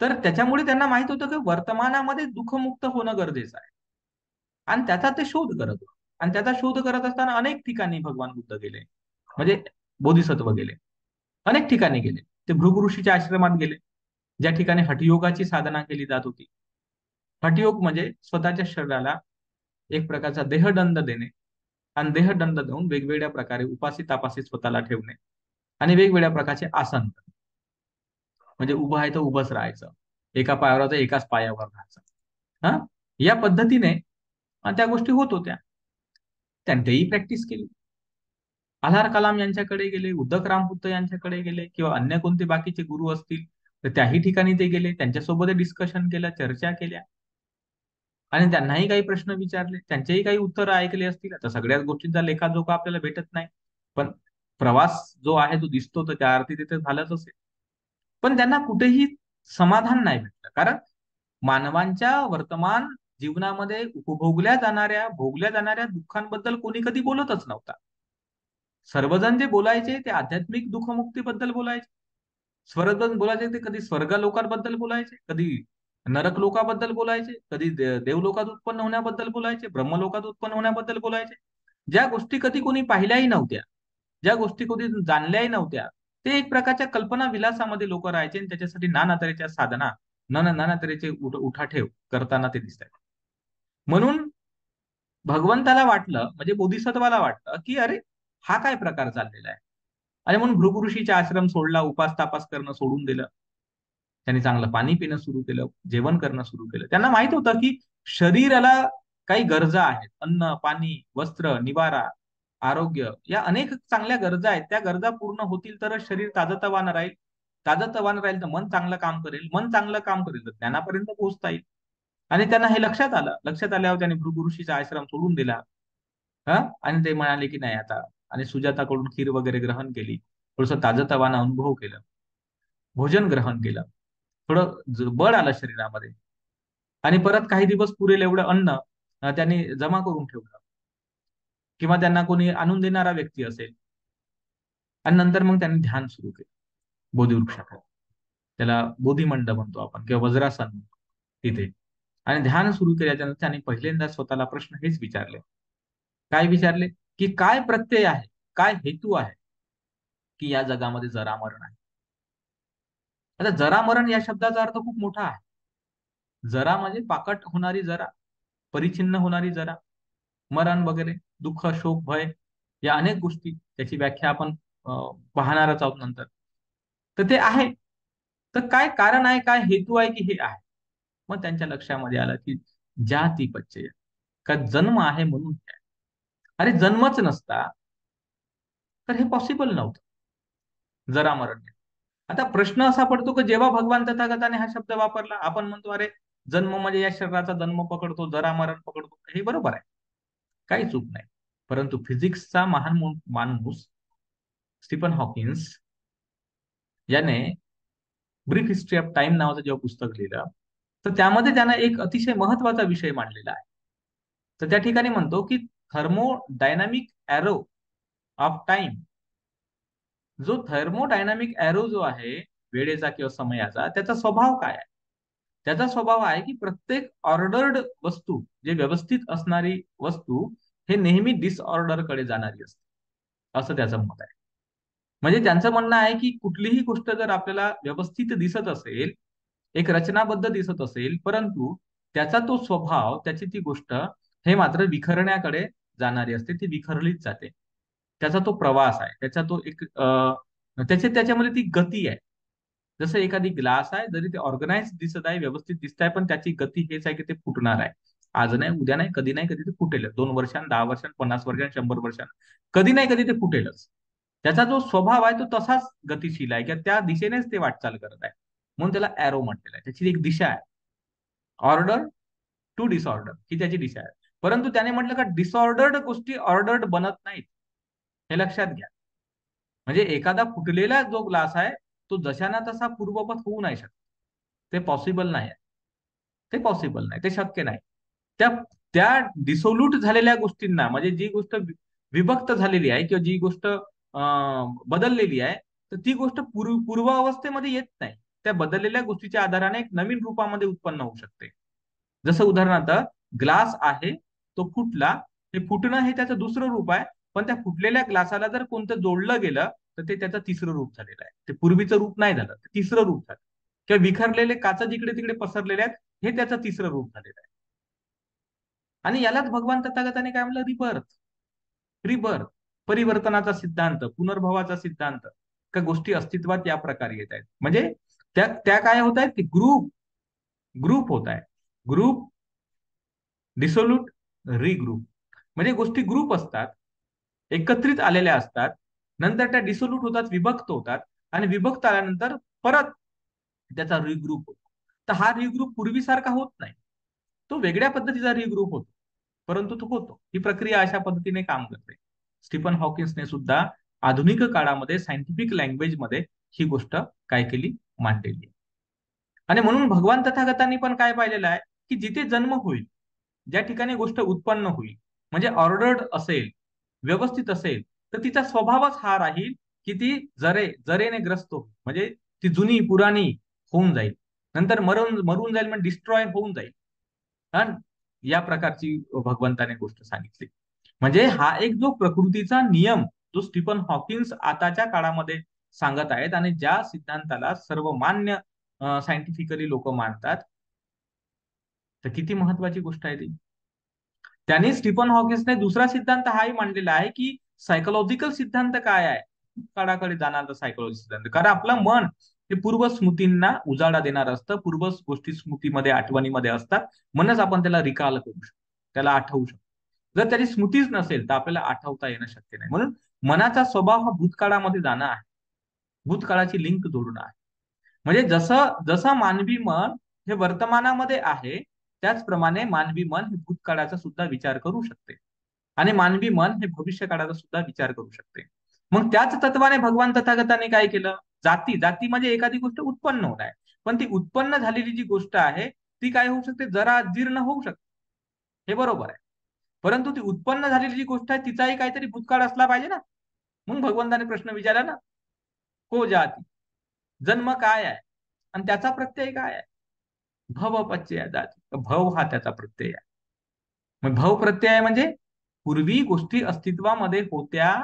तर त्याच्यामुळे त्यांना माहित होतं की वर्तमानामध्ये दुःखमुक्त होणं गरजेचं आहे. आणि त्याचा ते शोध करत होते. आणि त्याचा शोध करत असताना अनेक ठिकाणी भगवान बुद्ध गेले. म्हणजे बोधिसत्व गेले. अनेक ठिकाणी गेले. ते भृगु ऋषीच्या आश्रमात गेले, ज्या ठिकाणी हठयोगाची साधना केली जात होती. हठयोग म्हणजे स्वतःच्या शरीराला एक प्रकारचा देहदंड देणे आणि देहदंड देऊन वेगवेगळ्या प्रकारे उपासी तापासी स्वतःला ठेवणे आणि वेगवेगळ्या प्रकारचे आसन करणे. म्हणजे उभं आहे तर उभंच राहायचं, एका पायावर तर एकाच पायावर राहायचं. हा, या पद्धतीने त्या गोष्टी होत होत्या. त्यांनीही प्रॅक्टिस केली. आल्हार कलाम यांच्याकडे गेले, उद्धक रामपुत्त यांच्याकडे गेले किंवा अन्य कोणते बाकीचे गुरु असतील तर त्याही ठिकाणी ते गेले, त्यांच्यासोबत डिस्कशन केलं, चर्चा केल्या आणि त्यांनाही काही प्रश्न विचारले, त्यांचेही काही उत्तरं ऐकले असतील. आता सगळ्याच गोष्टींचा लेखाजोखा आपल्याला भेटत नाही, पण प्रवास जो आहे तो दिसतो, तर त्या अर्थी तिथे झालंच असेल. पण त्यांना कुठेही समाधान नाही भेटलं, कारण मानवांच्या वर्तमान जीवनामध्ये उपभोगल्या जाणाऱ्या, भोगल्या जाणाऱ्या दुःखांबद्दल कोणी कधी बोलतच नव्हता. सर्वजण जे बोलायचे ते आध्यात्मिक दुःखमुक्तीबद्दल बोलायचे. सर्वजण बोलायचे ते कधी स्वर्ग लोकांबद्दल बोलायचे, कधी नरक लोकाबद्दल बोलायचे, कधी देवलोकात उत्पन्न होण्याबद्दल बोलायचे, ब्रह्मलोकात उत्पन्न होण्याबद्दल बोलायचे. ज्या गोष्टी कधी कोणी पाहिल्याही नव्हत्या, ज्या गोष्टी कधी जाणल्याही नव्हत्या, ते एक प्रकारच्या कल्पना विलासामध्ये लोक राहायचे आणि त्याच्यासाठी नाना तऱ्हेच्या साधना, नाना तऱ्हेचे उठाठेव करताना ते दिसत आहेत. म्हणून भगवंताला वाटलं, म्हणजे बोधिसत्वाला वाटलं की अरे हा काय प्रकार चाललेला आहे. आणि म्हणून भृगु ऋषीचा आश्रम सोडला, उपास तापास करणं सोडून दिलं. त्यांनी चांगलं पाणी पिणं सुरू केलं, जेवण करणं सुरू केलं. त्यांना माहित होतं की शरीराला काही गरजा आहेत, अन्न, पाणी, वस्त्र, निवारा, आरोग्य, या अनेक चांगल्या गरजा आहेत. त्या गरजा पूर्ण होतील तरच शरीर ताजतवानं राहील. ताजतवानं राहील तर मन चांगलं काम करेल, मन चांगलं काम करेल तर ज्ञानापर्यंत पोहोचता येईल. आणि त्यांना हे लक्षात आलं. लक्षात आल्यावर त्यांनी भृगु ऋषीचा आश्रम सोडून दिला. हा, आणि ते म्हणाले की नाही आता. आणि सुजाताकडून खीर वगैरे ग्रहण केली, थोडस ताजतवाना अनुभव केलं, भोजन ग्रहण केलं, थोडं बळ आलं शरीरामध्ये. आणि परत काही दिवस पुरेल एवढं अन्न त्यांनी जमा करून ठेवलं, किंवा त्यांना कोणी आणून देणारा व्यक्ती असेल. आणि नंतर मग त्यांनी ध्यान सुरू केलं बोधिवृक्षाखाली. त्याला बोधिमंड म्हणतो आपण, किंवा वज्रासन म्हणतो तिथे. आणि ध्यान सुरू केल्याच्यानंतर त्यांनी पहिल्यांदा स्वतःला प्रश्न हेच विचारले. काय विचारले? की काय प्रत्यय आहे, काय हेतू आहे की या जगामध्ये जरामरण आहे. आता जरामरण या शब्दाचा अर्थ खूप मोठा आहे. जरा म्हणजे पाकट होणारी जरा, परिच्छिन्न होणारी जरा, मरण वगैरे, दुःख, शोक, भय, या अनेक गोष्टी त्याची व्याख्या आपण पाहणारच आहोत नंतर. तर ते आहे. तर काय कारण आहे, काय हेतू आहे की हे आहे. मग त्यांच्या लक्षामध्ये आलं की जाती पच्चय, का जन्म आहे म्हणून हे आहे. अरे जन्मच नसता तर हे पॉसिबल नव्हतं, जरा मरण. आता प्रश्न असा पडतो की जेव्हा भगवान तथागताने हा शब्द वापरला, आपण म्हणतो अरे जन्म म्हणजे या शरीराचा जन्म पकडतो, जरा मरण पकडतो, हे बरोबर आहे, काही चूक नाही. परंतु फिजिक्सचा महान माणूस स्टीफन हॉकिन्स याने ब्रीफ हिस्ट्री ऑफ टाइम नावाचं जेव्हा पुस्तक लिहिलं, तर त्यामध्ये त्यानं एक अतिशय महत्वाचा विषय मांडलेला आहे. तर त्या ठिकाणी म्हणतो की थर्मोडायनामिक एरो ऑफ टाइम, जो थर्मोडायनामिक एरो जो आहे वेळेचा किंवा समयाचा, त्याचा स्वभाव काय आहे? त्याचा स्वभाव आहे की प्रत्येक ऑर्डर्ड वस्तू, जे व्यवस्थित असणारी वस्तू, हे नेहमी डिसऑर्डर कडे जाणारी असते, असं त्याचं मत आहे. म्हणजे त्यांचं म्हणणं आहे की कुठलीही गोष्ट जर आपल्याला व्यवस्थित दिसत असेल, एक रचनाबद्ध दिसत असेल, परंतु त्याचा तो स्वभाव, त्याची ती गोष्ट हे मात्र विखरण्याकडे जाणारी असते, ती विखरलीच जाते. त्याचा तो प्रवास आहे, त्याचा तो एक त्याच्यामध्ये ती गती आहे. जसं एखादी ग्लास आहे, जरी ते ऑर्गनाइज दिसत आहे, व्यवस्थित दिसत आहे, पण त्याची गती हेच आहे की ते फुटणार आहे. आज नाही, उद्या नाही, कधी ते फुटेल. 2 वर्षां, 10 वर्षां, 50 वर्षां, 100 वर्षां, कधी नाही कधी ते फुटेलच. त्याचा जो स्वभाव आहे तो तसाच गतिशील आहे, की त्या दिशेनेच ते वाटचाल करत आहे. म्हणून त्याला एरो म्हटलेलं आहे. त्याची एक दिशा आहे, ऑर्डर टू डिसऑर्डर ही त्याची दिशा आहे. परंतु त्याने म्हटलं का डिसऑर्डर्ड गोष्टी ऑर्डर्ड बनत नाहीत, हे लक्षात घ्या. म्हणजे एखादा फुटलेला जो ग्लास आहे तो जशाना तसा पूर्ववत होऊ नाही शकत. ते पॉसिबल नाही आहे. ते पॉसिबल नाही, ते शक्य नाही. त्या त्या डिसोल्यूट झालेल्या गोष्टींना, म्हणजे जी गोष्ट विभक्त झालेली आहे किंवा जी गोष्ट बदललेली आहे, तर ती गोष्ट पूर्वावस्थेमध्ये येत नाही. त्या बदललेल्या गोष्टीच्या आधाराने एक नवीन रूपामध्ये उत्पन्न होऊ शकते. जसं उदाहरणार्थ, ग्लास आहे, तो फुटला. हे फुटणं हे त्याचं दुसरं रूप आहे. पण त्या फुटलेल्या ग्लासाला जर कोणतं जोडलं गेलं तर ते त्याचं तिसरं रूप झालेलं आहे. ते पूर्वीचं रूप नाही झालं, ते तिसरं रूप झालं. किंवा विखरलेले काच जिकडे तिकडे पसरलेले आहेत, हे त्याचं तिसरं रूप झालेलं आहे. आणि यालाच भगवान तथागताने काय म्हणलं, रिबर्थ. रिबर्थ, परिवर्तनाचा सिद्धांत, पुनर्भवाचा सिद्धांत. का गोष्टी अस्तित्वात या प्रकारे येत आहेत. म्हणजे त्या त्या काय होत आहेत की ग्रुप ग्रुप होत आहे. Group, डिसोल्यूट, regroup. म्हणजे गोष्टी ग्रुप असतात, एकत्रित आलेल्या असतात, नंतर त्या डिसोल्यूट होतात, विभक्त होतात, आणि विभक्त आल्यानंतर परत त्याचा रिग्रुप होतो. तर हा रिग्रुप पूर्वीसारखा होत नाही, तो वेगळ्या पद्धतीचा रिग्रुप होतो, परंतु तो होतो. ही प्रक्रिया अशा पद्धतीने काम करते. स्टीफन हॉकिन्सने सुद्धा आधुनिक काळामध्ये सायंटिफिक लँग्वेजमध्ये ही गोष्ट काय केली, मांडलेली आहे. आणि म्हणून भगवान तथागतांनी पण काय पाहिलेलं आहे, की जिथे जन्म होईल, ज्या ठिकाणी गोष्ट उत्पन्न होईल, म्हणजे ऑर्डर्ड असेल, व्यवस्थित असेल, तर तिचा स्वभावच हा राहील की ती जरेने ग्रस्त होईल. म्हणजे ती जुनी पुराणी होऊन जाईल, नंतर मरून मरून जाईल, म्हणजे डिस्ट्रॉय होऊन जाईल. हा, या प्रकारची भगवंताने गोष्ट सांगितली. म्हणजे हा एक जो प्रकृतीचा नियम, जो स्टीफन हॉकिन्स आताच्या काळामध्ये सांगत आहेत, आणि ज्या सिद्धांताला सर्व मान्य सायंटिफिकली लोक मानतात, तर किती महत्वाची गोष्ट आहे ती. त्यांनी, स्टीफन हॉकिन्सने दुसरा सिद्धांत हाही मांडलेला आहे की सायकोलॉजिकल सिद्धांत काय आहे, काळाकडे जाणारा सायकोलॉजी सिद्धांत. कारण आपलं मन हे पूर्व स्मृतींना उजाळा देणार असतं, पूर्व गोष्टी स्मृतीमध्ये, आठवणीमध्ये असतात. म्हणूनच आपण त्याला रिकॉल करू शकतो, त्याला आठवू शकतो. जर त्याची स्मृतीच नसेल तर आपल्याला आठवता येणं शक्य नाही. म्हणून मनाचा स्वभाव हा भूतकाळामध्ये जाणं आहे, भूतकाळाची लिंक जोडणं आहे. म्हणजे जसं जसं मानवी मन हे वर्तमानामध्ये आहे, त्याचप्रमाणे मानवी मन हे भूतकाळाचा सुद्धा विचार करू शकते, आणि मानवी मन हे भविष्य काळाचा सुद्धा विचार करू शकते. मग त्याच तत्वाने भगवान तथागताने काय केलं, जाती जाती म्हणजे एखादी गोष्ट उत्पन्न होत आहे, पण ती उत्पन्न झालेली जी गोष्ट आहे ती काय होऊ शकते, जरा जीर्ण होऊ शकते, हे बरोबर आहे. परंतु ती उत्पन्न झालेली जी गोष्ट आहे तिचाही काहीतरी भूतकाळ असला पाहिजे ना. मग भगवंताने प्रश्न विचारला ना, को जाती, जन्म काय आहे आणि त्याचा प्रत्यय काय आहे. भव पच्चय जाती, भव हा त्याचा प्रत्यय आहे. मग भव प्रत्यय आहे म्हणजे पूर्वी गोष्टी अस्तित्वामध्ये होत्या,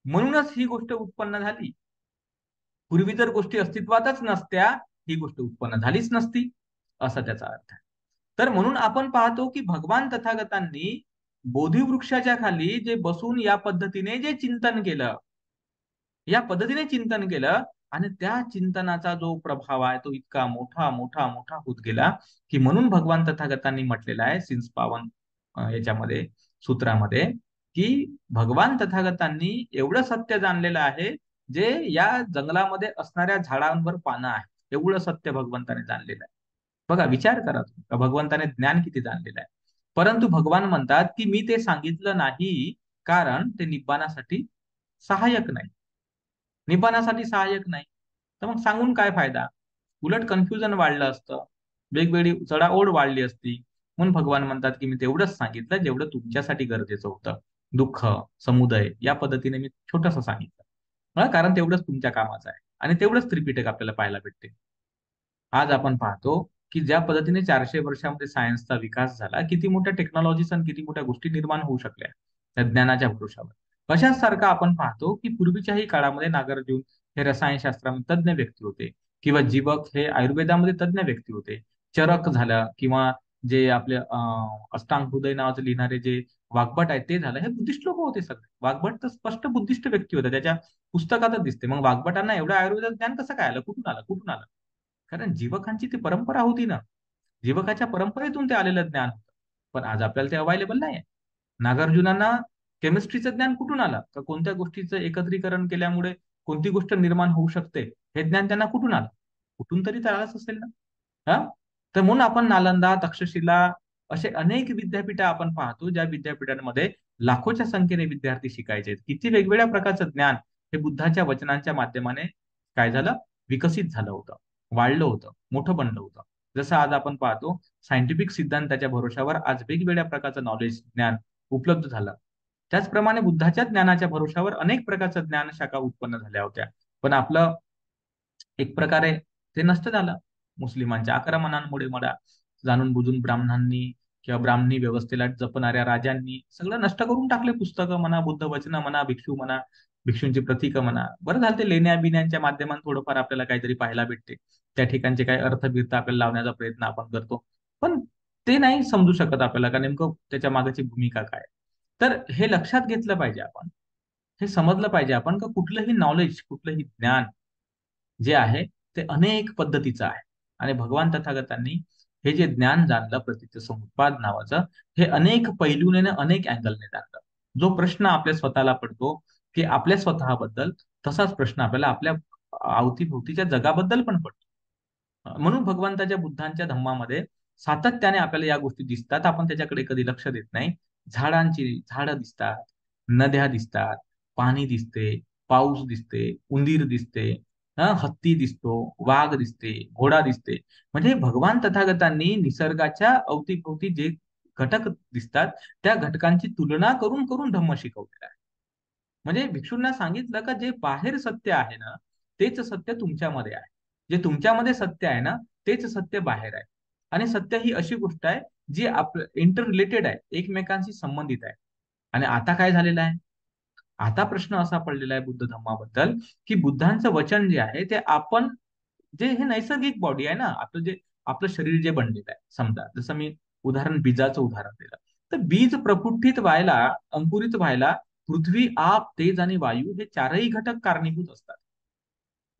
म्हणूनच ही गोष्ट उत्पन्न झाली. पूर्वी जर गोष्टी अस्तित्वातच नसत्या, ही गोष्ट उत्पन्न झालीच नसती, असा त्याचा अर्थ आहे. तर म्हणून आपण पाहतो की भगवान तथागतांनी बोधिवृक्षाच्या खाली जे बसून या पद्धतीने जे चिंतन केलं, या पद्धतीने चिंतन केलं, आणि त्या चिंतनाचा जो प्रभाव आहे तो इतका मोठा मोठा मोठा होत गेला, की म्हणून भगवान तथागतांनी म्हटलेलं आहे सिन्स पावन याच्यामध्ये, सूत्रामध्ये, की भगवान तथागतांनी एवढं सत्य जाणलेलं आहे, जे या जंगलामध्ये असणाऱ्या झाडांवर पानं आहे, एवढं सत्य भगवंताने जाणलेलं आहे. बघा, विचार करा तुम्ही, का भगवंताने ज्ञान किती जाणलेलं आहे. परंतु भगवान म्हणतात की मी ते सांगितलं नाही, कारण ते निब्बाणासाठी सहाय्यक नाही. निब्बाणासाठी सहाय्यक नाही, तर मग सांगून काय फायदा. उलट कन्फ्युजन वाढलं असतं, वेगवेगळी चढाओढ वाढली असती. म्हणून भगवान म्हणतात की मी तेवढंच सांगितलं जेवढं तुमच्यासाठी गरजेचं होतं. दुःख, समुदय या पद्धतीने मी छोटस सांगितलं, कारण तेवढंच तुमच्या कामाचं आहे, आणि तेवढंच त्रिपिटक आपल्याला पाहायला भेटते. आज आपण पाहतो की ज्या पद्धतीने 400 वर्षामध्ये सायन्सचा विकास झाला, किती मोठ्या टेक्नॉलॉजीज आणि किती मोठ्या गोष्टी निर्माण होऊ शकल्या त्या ज्ञानाच्या भरोशावर. अशाच सारखं आपण पाहतो की पूर्वीच्याही काळामध्ये नागार्जुन हे रसायनशास्त्रामध्ये तज्ज्ञ व्यक्ती होते, किंवा जीवक हे आयुर्वेदामध्ये तज्ज्ञ व्यक्ती होते. चरक झालं, किंवा जे आपले अष्टांग हृदय नावाचं लिहिणारे जे वाग्भट आहेत ते झालं, हे बुद्धिस्ट लोक होते सगळे. वाग्भट तर स्पष्ट बुद्धिस्ट व्यक्ती होता, त्याच्या पुस्तकातच दिसते. मग वाग्भटांना एवढं आयुर्वेदात ज्ञान कसं काय आलं, कुठून आलं, कुठून आलं? कारण जीवकांची ती परंपरा होती ना, जीवकाच्या परंपरेतून ते आलेलं ज्ञान होतं. पण आज आपल्याला ते अवेलेबल नाही आहे. नागार्जुनांना केमिस्ट्रीचं ज्ञान कुठून आलं, का कोणत्या गोष्टीचं एकत्रीकरण केल्यामुळे कोणती गोष्ट निर्माण होऊ शकते, हे ज्ञान त्यांना कुठून आलं? कुठून तरी तर आलंच असेल ना. हा, तर म्हणून आपण नालंदा, तक्षशिला असे अनेक विद्यापीठ आपण पाहतो, ज्या विद्यापीठांमध्ये लाखोच्या संख्येने विद्यार्थी शिकायचे. किती वेगवेगळ्या प्रकारचं ज्ञान हे बुद्धाच्या वचनांच्या माध्यमाने काय झालं, विकसित झालं होतं, वाढलं होतं, मोठं बनलं होतं. जसं आज आपण पाहतो सायंटिफिक सिद्धांताच्या भरोशावर आज वेगवेगळ्या प्रकारचं नॉलेज, ज्ञान उपलब्ध झालं. त्याचप्रमाणे बुद्धाच्या ज्ञानाच्या भरोशावर अनेक प्रकारचं ज्ञान शाखा उत्पन्न झाल्या होत्या. पण आपलं एक प्रकारे ते नष्ट झालं मुस्लिमांच्या आक्रमणांमुळे. मला जाणून बुजून ब्राह्मणांनी किंवा ब्राह्मणी व्यवस्थेला जपणाऱ्या राजांनी सगळं नष्ट करून टाकले. पुस्तकं म्हणा, बुद्ध वचनं म्हणा, भिक्षू म्हणा, भिक्षूंची प्रतीकं म्हणा. बरं झालं ते लेण्या बिण्यांच्या माध्यमातून थोडंफार आपल्याला काहीतरी पाहायला भेटते, त्या ठिकाणचे काही अर्थबिर्थ आपल्याला लावण्याचा प्रयत्न आपण करतो. पण ते नाही समजू शकत आपल्याला का नेमकं त्याच्या मागची भूमिका काय. तर हे लक्षात घेतलं पाहिजे आपण, हे समजलं पाहिजे आपण, का कुठलंही नॉलेज, कुठलंही ज्ञान जे आहे ते अनेक पद्धतीचं आहे. आणि भगवान तथागतांनी हे जे ज्ञान जाणलं प्रतिच्छ समुत्पाद नावाचं, हे अनेक पैलूने, अनेक अँगलने जाणलं. जो प्रश्न आपल्या स्वतःला पडतो की आपल्या स्वतःबद्दल, तसाच प्रश्न आपल्याला आपल्या अवतीभोवतीच्या जगाबद्दल पण पडतो. म्हणून भगवंताच्या बुद्धांच्या धम्मामध्ये सातत्याने आपल्याला या गोष्टी दिसतात, आपण त्याच्याकडे कधी लक्ष देत नाही. झाडं दिसतात, नद्या दिसतात, पाणी दिसते, पाऊस दिसते, उंदीर दिसते, हत्ती दिसतो, वाघ दिसते, घोडा दिसते. म्हणजे भगवान तथागतांनी निसर्गाच्या अवतीभोवती जे घटक दिसतात, त्या घटकांची तुलना करून करून धम्म शिकवलेला आहे. म्हणजे भिक्षूंना सांगितलं का जे बाहेर सत्य आहे ना, तेच सत्य तुमच्यामध्ये आहे. जे तुमच्यामध्ये सत्य आहे ना, तेच सत्य बाहेर आहे. आणि सत्य ही अशी गोष्ट आहे जी इंटर रिलेटेड आहे, एकमेकांशी संबंधित आहे. आणि आता काय झालेलं आहे, आता प्रश्न असा पडलेला आहे बुद्ध धम्माबद्दल, की बुद्धांचं वचन जे आहे ते आपण, जे हे नैसर्गिक बॉडी आहे ना, आपलं जे आपलं शरीर जे बनलेलं आहे, समजा जसं मी बीजाचं उदाहरण दिलं, तर बीज प्रफुट्टित व्हायला, अंकुरित व्हायला पृथ्वी, आप, तेज आणि वायू हे चारही घटक कारणीभूत असतात.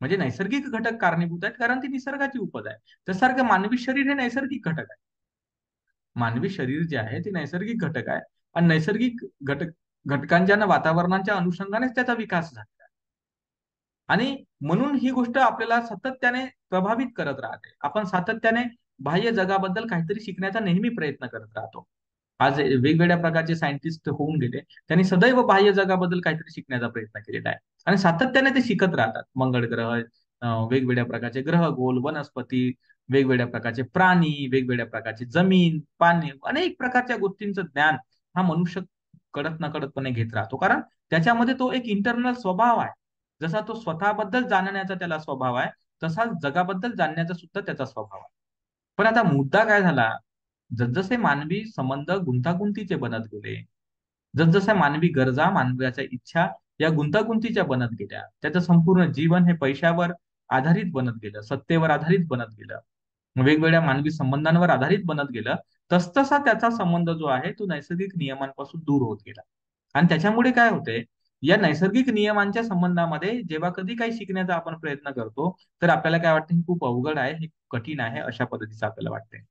म्हणजे नैसर्गिक घटक कारणीभूत आहेत, कारण ती निसर्गाची उपज आहे. त्यासारखं मानवी शरीर हे नैसर्गिक घटक आहे. मानवी शरीर जे आहे ते नैसर्गिक घटक आहे. आणि नैसर्गिक घटकांच्या आणि वातावरणाच्या अनुषंगानेच त्याचा विकास झाला. आणि म्हणून ही गोष्ट आपल्याला सातत्याने प्रभावित करत राहते. आपण सातत्याने बाह्य जगाबद्दल काहीतरी शिकण्याचा नेहमी प्रयत्न करत राहतो. आज वेगवेगळ्या प्रकारचे सायंटिस्ट होऊन गेले, त्यांनी सदैव बाह्य जगाबद्दल काहीतरी शिकण्याचा प्रयत्न केलेला आहे. आणि सातत्याने ते शिकत राहतात. मंगळ ग्रह, वेगवेगळ्या प्रकारचे ग्रह, गोल वनस्पती, वेगवेगळ्या प्रकारचे प्राणी, वेगवेगळ्या प्रकारचे जमीन, पाणी, अनेक प्रकारच्या गोष्टींचं ज्ञान हा मनुष्य कळत नकळतपणे घेत राहतो. कारण त्याच्यामध्ये तो एक इंटरनल स्वभाव आहे. जसा तो स्वतःबद्दल जाणण्याचा त्याला स्वभाव आहे, तसाच जगाबद्दल जाणण्याचा सुद्धा त्याचा स्वभाव आहे. पण आता मुद्दा काय झाला, जसजसे मानवी संबंध गुंतागुंतीचे बनत गेले, जसजशा मानवी गरजा, मानवाच्या इच्छा या गुंतागुंतीच्या बनत गेल्या, त्याचं संपूर्ण जीवन हे पैशावर आधारित बनत गेलं, सत्तेवर आधारित बनत गेलं, वेगवेगळ्या मानवी संबंधांवर आधारित बनत गेलं, तसतसा त्याचा संबंध जो आहे तो नैसर्गिक नियमांपासून दूर होत गेला. आणि त्याच्यामुळे काय होते, या नैसर्गिक नियमांच्या संबंधामध्ये जेव्हा कधी काही शिकण्याचा आपण प्रयत्न करतो, तर आपल्याला काय वाटतं, हे खूप अवघड आहे, हे कठीण आहे, अशा पद्धतीचं आपल्याला वाटते.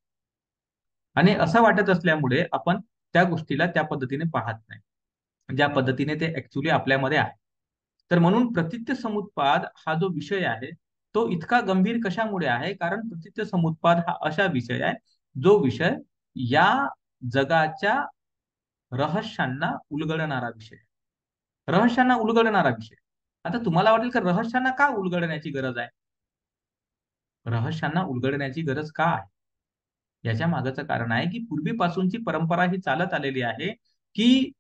आणि असं वाटत असल्यामुळे आपण त्या गोष्टीला त्या पद्धतीने पाहत नाही, ज्या पद्धतीने ते ऍक्च्युली आपल्यामध्ये आहे. तर म्हणून प्रतित्य समुत्पाद हा जो विषय आहे, तो इतका गंभीर कशामुळे आहे, कारण प्रतित्य समुत्पाद हा अशा विषय आहे, जो विषय या जगाच्या रहस्यांना उलगडणारा विषय, रहस्यांना उलगडणारा विषय. आता तुम्हाला वाटेल का रहस्यांना का उलगडण्याची गरज आहे, रहस्यांना उलगडण्याची गरज का आहे? याच्या मागचं कारण आहे की पूर्वीपासूनची परंपरा ही चालत आलेली आहे, की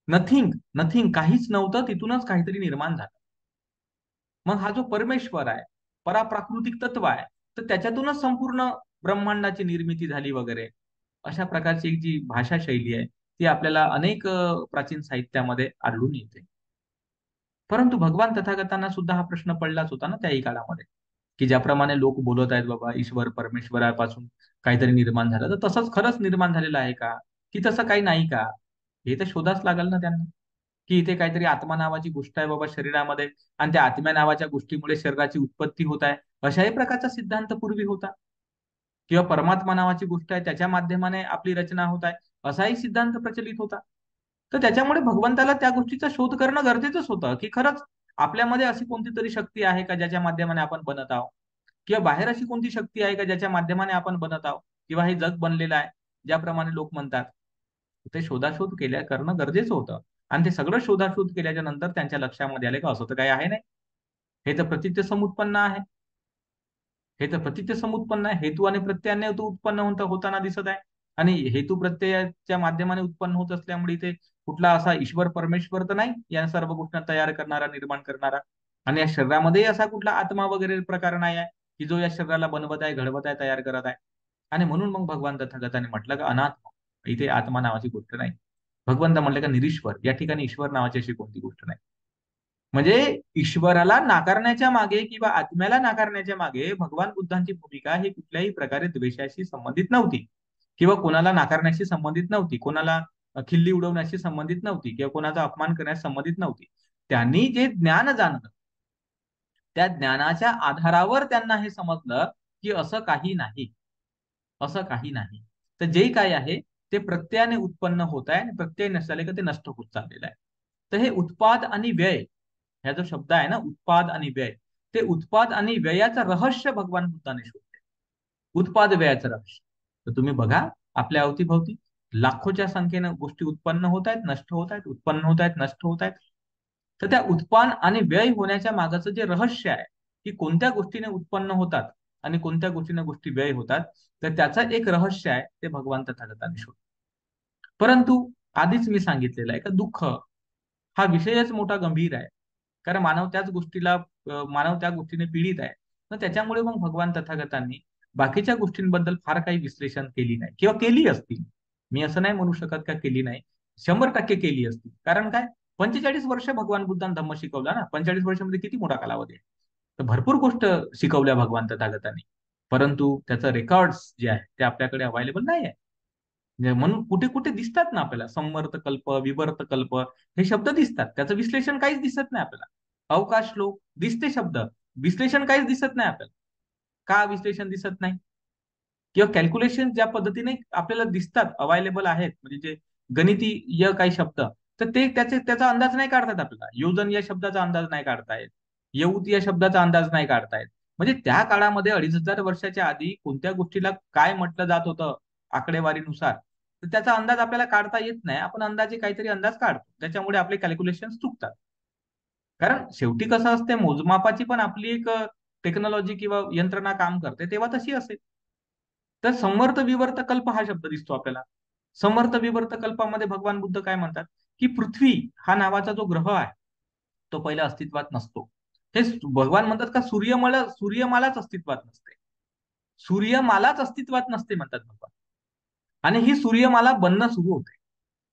नथिंग नथिंग काहीच नव्हतं, तिथूनच काहीतरी निर्माण झालं. मग हा जो परमेश्वर आहे, पराप्राकृतिक तत्व आहे, तर त्याच्यातूनच संपूर्ण ब्रह्मांडाची निर्मिती झाली वगैरे, अशा प्रकारची एक जी भाषा शैली आहे, ती आपल्याला अनेक प्राचीन साहित्यामध्ये आढळून येते. परंतु भगवान तथागतांना सुद्धा हा प्रश्न पडलाच होता ना त्याही काळामध्ये. की ज्याप्रमाणे लोक बोलत आहेत बाबा ईश्वर परमेश्वरापासून काहीतरी निर्माण झालं, तर तसंच खरंच निर्माण झालेलं आहे का, की तसं काही नाही का? हे तर शोधाच लागेल ना त्यांना, की इथे काहीतरी आत्मा नावाची गोष्ट आहे बाबा शरीरामध्ये, आणि त्या आत्म्या नावाच्या गोष्टीमुळे शरीराची उत्पत्ती होत आहे, अशाही प्रकारचा सिद्धांत पूर्वी होता. किंवा परमात्मा नावाची गोष्ट आहे त्याच्या माध्यमाने आपली रचना होत आहे, असाही सिद्धांत प्रचलित होता. तर त्याच्यामुळे भगवंताला त्या गोष्टीचा शोध करणं गरजेचंच होतं, की खरंच आपल्यामध्ये अशी कोणती तरी शक्ती आहे का ज्याच्या माध्यमाने आपण बनत आहोत, किंवा बाहेर अशी कोणती शक्ती आहे का ज्याच्या माध्यमाने आपण बनत आहोत, किंवा हे जग बनलेलं आहे ज्याप्रमाणे लोक म्हणतात. ते शोधाशोध केल्या करणं गरजेचं होतं. आणि ते सगळं शोधाशोध केल्याच्या नंतर त्यांच्या लक्षामध्ये आले का असं तर काही आहे नाही, हे तर प्रतीच्य समुत्पन्न आहे. हे तर प्रतीच्य समुत्पन्न आहे, हेतू आणि प्रत्ययाने तो उत्पन्न होताना दिसत आहे. आणि हेतू प्रत्ययाच्या माध्यमाने उत्पन्न होत असल्यामुळे इथे कुठला असा ईश्वर परमेश्वर तर नाही या सर्व गोष्टी तयार करणारा, निर्माण करणारा. आणि या शरीरामध्ये असा कुठला आत्मा वगैरे प्रकार नाही आहे की जो या शरीराला बनवत आहे, घडवत आहे, तयार करत आहे. आणि म्हणून मग भगवान तथागताने म्हटलं का अनात्मा, इथे आत्मा नावाची गोष्ट नाही. भगवंत म्हटलं का निरीश्वर, या ठिकाणी ईश्वर नावाची अशी कोणती गोष्ट नाही. म्हणजे ईश्वराला नाकारण्याच्या मागे किंवा आत्म्याला नाकारण्याच्या मागे भगवान बुद्धांची भूमिका ही कुठल्याही प्रकारे द्वेषाशी संबंधित नव्हती, किंवा कोणाला नाकारण्याशी संबंधित नव्हती, कोणाला खिल्ली उडवण्याशी संबंधित नव्हती, किंवा कोणाचा अपमान करण्याशी संबंधित नव्हती. त्यांनी जे ज्ञान जाणलं, त्या ज्ञानाच्या आधारावर त्यांना हे समजलं की असं काही नाही, असं काही नाही. तर जे काही आहे ते प्रत्ययाने उत्पन्न होत आहे, आणि प्रत्यय नसल्याने का ते नष्ट होत चाललेलं आहे. तर हे उत्पाद आणि व्यय, ह्या जो शब्द आहे ना उत्पाद आणि व्यय, ते उत्पाद आणि व्ययाचं रहस्य भगवान बुद्धाने शोधले. उत्पाद व्ययाचं रहस्य. तर तुम्ही बघा आपल्या अवतीभवती लाखोच्या संख्येनं गोष्टी उत्पन्न होत आहेत, नष्ट होत आहेत, उत्पन्न होत आहेत, नष्ट होत आहेत. तर त्या उत्पन्न आणि व्यय होण्याच्या मागाचं जे रहस्य आहे, की कोणत्या गोष्टीने उत्पन्न होतात आणि कोणत्या गोष्टीने गोष्टी व्यय होतात, तर त्याचं एक रहस्य आहे, ते भगवान तथागतांनी शोधलं. परंतु आधीच मी सांगितलेलं आहे का दुःख हा विषयच मोठा गंभीर आहे. कारण मानव त्याच गोष्टीला मानव त्या गोष्टीने पीडित आहे. तर त्याच्यामुळे मग भगवान तथागतांनी बाकीच्या गोष्टींबद्दल फार काही विश्लेषण केली नाही, किंवा केली असतील. मी असं नाही म्हणू शकत का केली नाही, 100% केली असतील. कारण काय, 45 वर्ष भगवान बुद्धांनी धम्म शिकवला ना, 45 वर्षामध्ये किती मोठा कालावधी आहे. तर भरपूर गोष्ट शिकवल्या भगवान तथागतांनी. परंतु त्याचं रेकॉर्ड्स जे आहे ते आपल्याकडे अवेलेबल नाही आहे. म्हणजे म्हणून कुठे कुठे दिसतात ना आपल्याला समर्थ कल्प, विवर्त कल्प, हे शब्द दिसतात, त्याचं विश्लेषण काहीच दिसत नाही आपल्याला. अवकाश श्लोक दिसते शब्द, विश्लेषण काहीच दिसत नाही आपल्याला. का विश्लेषण दिसत नाही? किंवा कॅल्क्युलेशन ज्या पद्धतीने आपल्याला दिसतात, अवेलेबल आहेत, म्हणजे जे गणितीय काही शब्द, तर ते त्याचा अंदाज नाही काढतात आपल्याला. योजन या शब्दाचा अंदाज नाही काढतायत, यौत या शब्दाचा अंदाज नाही काढतायत. म्हणजे त्या काळामध्ये 2500 वर्षाच्या आधी कोणत्या गोष्टीला काय म्हटलं जात होतं आकडेवारीनुसार, तर त्याचा अंदाज आपल्याला काढता येत नाही. आपण अंदाजे काहीतरी अंदाज काढतो, त्याच्यामुळे आपले कॅल्क्युलेशन चुकतात. कारण शेवटी कसं असते, मोजमापाची पण आपली एक टेक्नॉलॉजी किंवा यंत्रणा काम करते तेव्हा तशी असेल. तर समर्थ विवर्त कल्प हा शब्द दिसतो आपल्याला. समर्थ विवर्त कल्पामध्ये भगवान बुद्ध काय म्हणतात, की पृथ्वी हा नावाचा जो ग्रह आहे तो पहिला अस्तित्वात नसतो. हे भगवान म्हणतात का सूर्यमालाच अस्तित्वात नसते. सूर्यमालाच अस्तित्वात नसते म्हणतात भगवान. आणि ही सूर्यमाला बनणं सुरू होते.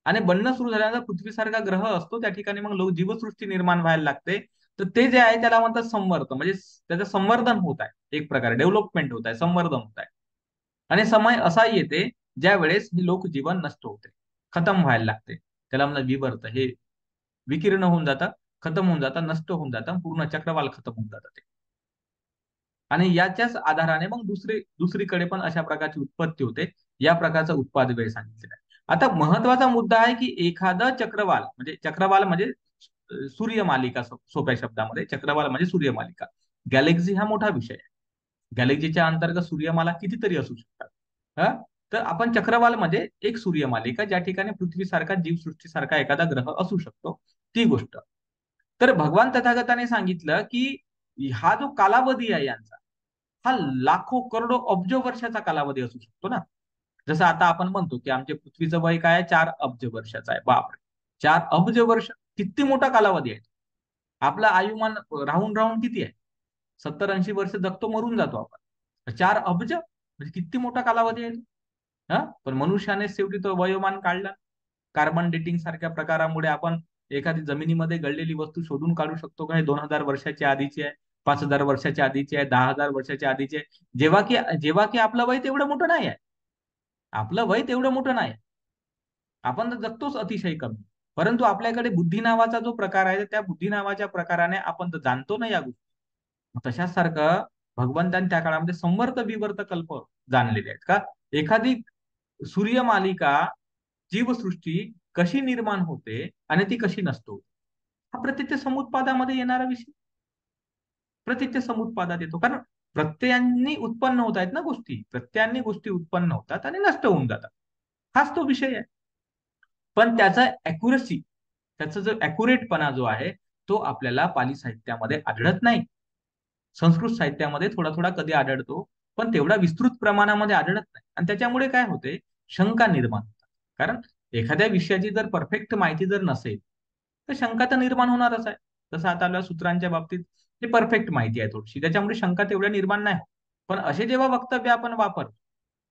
आणि बनणं सुरू झाल्यानंतर पृथ्वीसारखा ग्रह असतो, त्या ठिकाणी मग जीवसृष्टी निर्माण व्हायला लागते. तर ते जे आहे त्याला म्हणतात संवर्ध, म्हणजे त्याचं संवर्धन होत आहे, एक प्रकारे डेव्हलपमेंट होत आहे, संवर्धन होत आहे. आणि समय असा येते ज्या वेळेस हे लोक जीवन नष्ट होते, खतम व्हायला लागते. त्याला म्हणतात विवर्त. हे विकीर्ण होऊन जातं, खतम होऊन जातं, नष्ट होऊन जातं, पूर्ण चक्रवाल खतम होऊन जातं ते. आणि याच्याच आधाराने मग दुसरीकडे पण अशा प्रकारची उत्पत्ती होते. या प्रकारचा उत्पाद वेळ सांगितलेला आहे. आता महत्वाचा मुद्दा आहे की एखादं चक्रवाल म्हणजे सूर्यमालिका, सोप्या शब्दामध्ये चक्रवाल म्हणजे सूर्यमालिका. गॅलेक्सी हा मोठा विषय आहे. गॅलेक्सीच्या अंतर्गत सूर्यमाला कितीतरी असू शकतात. हा, तर आपण चक्रवाल म्हणजे एक सूर्यमालिका ज्या ठिकाणी पृथ्वीसारखा जीवसृष्टीसारखा एखादा ग्रह असू शकतो, ती गोष्ट. तर भगवान तथागताने सांगितलं की हा जो कालावधी आहे यांचा, हा लाखो करोडो अब्ज वर्षाचा कालावधी असू शकतो ना. जसं आता आपण म्हणतो की आमच्या पृथ्वीचं वय काय आहे, 4 अब्ज वर्षाचं आहे. बापरे, 4 अब्ज वर्ष, किती मोठा कालावधी आहे. आपलं आयुमान राहून राहून किती आहे, 70-80 वर्ष जगतो, मरून जातो आपण. 4 अब्ज म्हणजे किती मोठा कालावधी आहे. हा, पण मनुष्याने शेवटी तो वयोमान काढला. कार्बन डेटिंग सारख्या प्रकारामुळे आपण एखादी जमिनीमध्ये गळलेली वस्तू शोधून काढू शकतो का, हे 2000 वर्षाच्या आधीची आहे. 5,000 वर्षाच्या आधीचे आहे, 10,000 वर्षाच्या आधीचे आहे. जेव्हा की आपलं वय तेवढं मोठं नाही आहे. आपलं वय तेवढं मोठं नाही. आपण तर जगतोच अतिशय कमी. परंतु आपल्याकडे बुद्धी नावाचा जो प्रकार आहे, त्या बुद्धी नावाच्या प्रकाराने आपण तर जाणतो ना या गोष्टी. तशाच सारखं भगवंतांनी त्या काळामध्ये संवर्त विवर्त कल्प जाणलेले आहेत का. एखादी सूर्यमालिका, जीवसृष्टी कशी निर्माण होते आणि ती कशी नसतो, हा प्रत्यक्ष समुत्पादामध्ये येणारा विषय प्रत्यक्ष समुत्पादात येतो. कारण प्रत्ययांनी उत्पन्न होत आहेत ना गोष्टी, प्रत्ययांनी गोष्टी उत्पन्न होतात आणि नष्ट होऊन जातात. हाच तो विषय आहे. पण त्याचा अॅक्युरसी, त्याचा जो अॅक्युरेटपणा जो आहे, तो आपल्याला पाली साहित्यामध्ये आढळत नाही. संस्कृत साहित्यामध्ये थोडा थोडा कधी आढळतो, पण तेवढा विस्तृत प्रमाणामध्ये आढळत नाही. आणि त्याच्यामुळे काय होते, शंका निर्माण होतात. कारण एखाद्या विषयाची जर परफेक्ट माहिती जर नसेल, तर शंका तर निर्माण होणारच आहे. तसं आता आपल्या सूत्रांच्या बाबतीत ते परफेक्ट माहिती आहे थोडीशी, त्याच्यामुळे शंका तेवढ्या निर्माण नाही होत. पण असे जेव्हा वक्तव्य आपण वापरतो,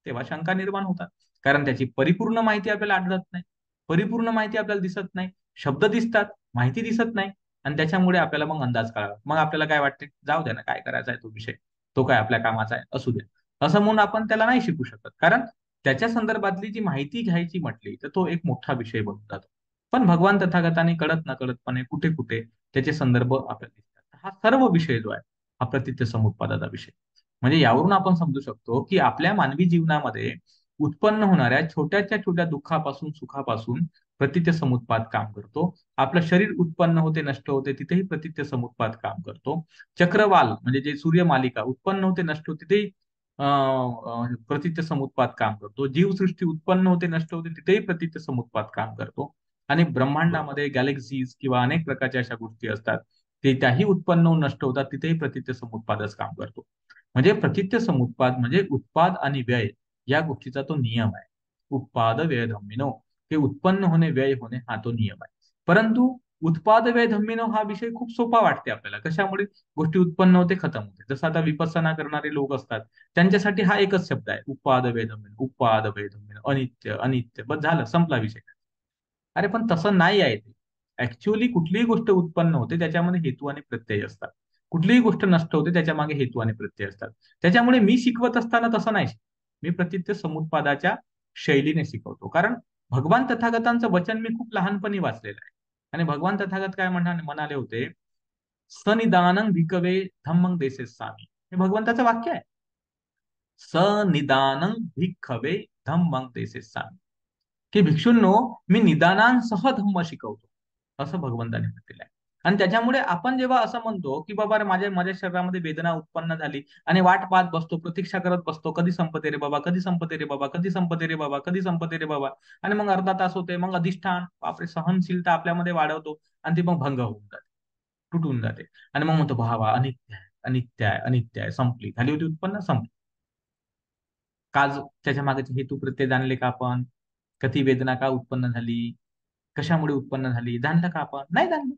तेव्हा शंका निर्माण होतात. कारण त्याची परिपूर्ण माहिती आपल्याला आढळत नाही, परिपूर्ण माहिती आपल्याला दिसत नाही. शब्द दिसतात, माहिती दिसत नाही. आणि त्याच्यामुळे आपल्याला मग अंदाज कळावा. मग आपल्याला काय वाटते, जाऊ द्या ना, काय करायचा आहे तो विषय, तो काय आपल्या कामाचा आहे, असू द्या, असं म्हणून आपण त्याला नाही शिकू शकत. कारण त्याच्या संदर्भातली जी माहिती घ्यायची म्हटली तर तो एक मोठा विषय बनून जातो. पण भगवान तथागताने कळत नकळतपणे कुठे कुठे त्याचे संदर्भ आपल्याला दिसतात. हा सर्व विषय जो आहे, हा प्रतित्य समुत्पादाचा विषय. म्हणजे यावरून आपण समजू शकतो की आपल्या मानवी जीवनामध्ये उत्पन्न होणाऱ्या छोट्याच्या छोट्या दुःखापासून, सुखापासून प्रतित्य समुत्पाद काम करतो. आपलं शरीर उत्पन्न होते, नष्ट होते, तिथेही प्रतित्य समुत्पाद काम करतो. चक्रवाल म्हणजे जे सूर्यमालिका उत्पन्न होते, नष्ट होते, तिथेही प्रतित्य समुत्पाद काम करतो. जीवसृष्टी उत्पन्न होते, नष्ट होते, तिथेही प्रतित्य समुत्पाद काम करतो. आणि ब्रह्मांडामध्ये गॅलेक्सीज किंवा अनेक प्रकारच्या अशा गोष्टी असतात, ते त्याही उत्पन्न होऊन नष्ट होतात, तिथेही प्रतित्य समुत्पादच काम करतो. म्हणजे प्रतित्य समुत्पाद म्हणजे उत्पाद आणि व्यय या गोष्टीचा तो नियम आहे. उत्पाद व्यय धम्मिनो, हे उत्पन्न होणे, व्यय होणे, हा तो नियम आहे. परंतु उत्पाद व्यय धम्मिनो हा विषय खूप सोपा वाटते आपल्याला. कशामुळे, गोष्टी उत्पन्न होते, खतम होते. जसं आता विपස්සना करणारे लोक असतात, त्यांच्यासाठी हा एकच शब्द आहे, उत्पाद व्यय धम्मिनो, उत्पाद व्यय धम्मिनो, अनित्य अनित्य, बस झालं, संपला विषय. अरे पण तसं नाही आहे ते. ऍक्च्युअली कुठलीही गोष्ट उत्पन्न होते त्याच्यामध्ये हेतू आणि प्रत्यय असतात. कुठलीही गोष्ट नष्ट होते त्याच्या मागे हेतू आणि प्रत्यय असतात. त्याच्यामुळे मी शिकवत असताना तसं नाही शिकवत. मी प्रतित्य समुत्पादाच्या शैलीने शिकवतो. कारण भगवान तथागतांचं वचन मी खूप लहानपणी वाचलेलं आहे. आणि भगवान तथागत काय म्हणाले होते, सनिदानं भिकवे धम्मं देसे सामी, हे भगवंताचं वाक्य आहे. सनिदानं भिक्खवे धम्मं देसे सामी, की भिक्षूंनो, मी निदानांसह धम्म शिकवतो, असं भगवंताने म्हटलेलं आहे. आणि त्याच्यामुळे आपण जेव्हा असं म्हणतो की बाबा रे, माझ्या माझ्या शरीरामध्ये वेदना उत्पन्न झाली आणि वाट पाहत बसतो, प्रतीक्षा करत बसतो, कधी संपते रे बाबा, कधी संपते रे बाबा, कधी संपते रे बाबा, कधी संपते रे बाबा. आणि मग अर्धा तास होते, मग अधिष्ठान, बापरे, सहनशीलता आपल्यामध्ये वाढवतो आणि ती मग भंग होऊन जाते, तुटून जाते. आणि मग म्हणतो भावा, अनित्य आहे, अनित्य आहे, अनित्य आहे, संपली, झाली होती उत्पन्न, संपली. काज त्याच्या मागचे हेतू प्रत्यय जाणले का आपण, कधी वेदना का उत्पन्न झाली, कशामुळे उत्पन्न झाली, जाणलं का आपण, नाही जाणलं.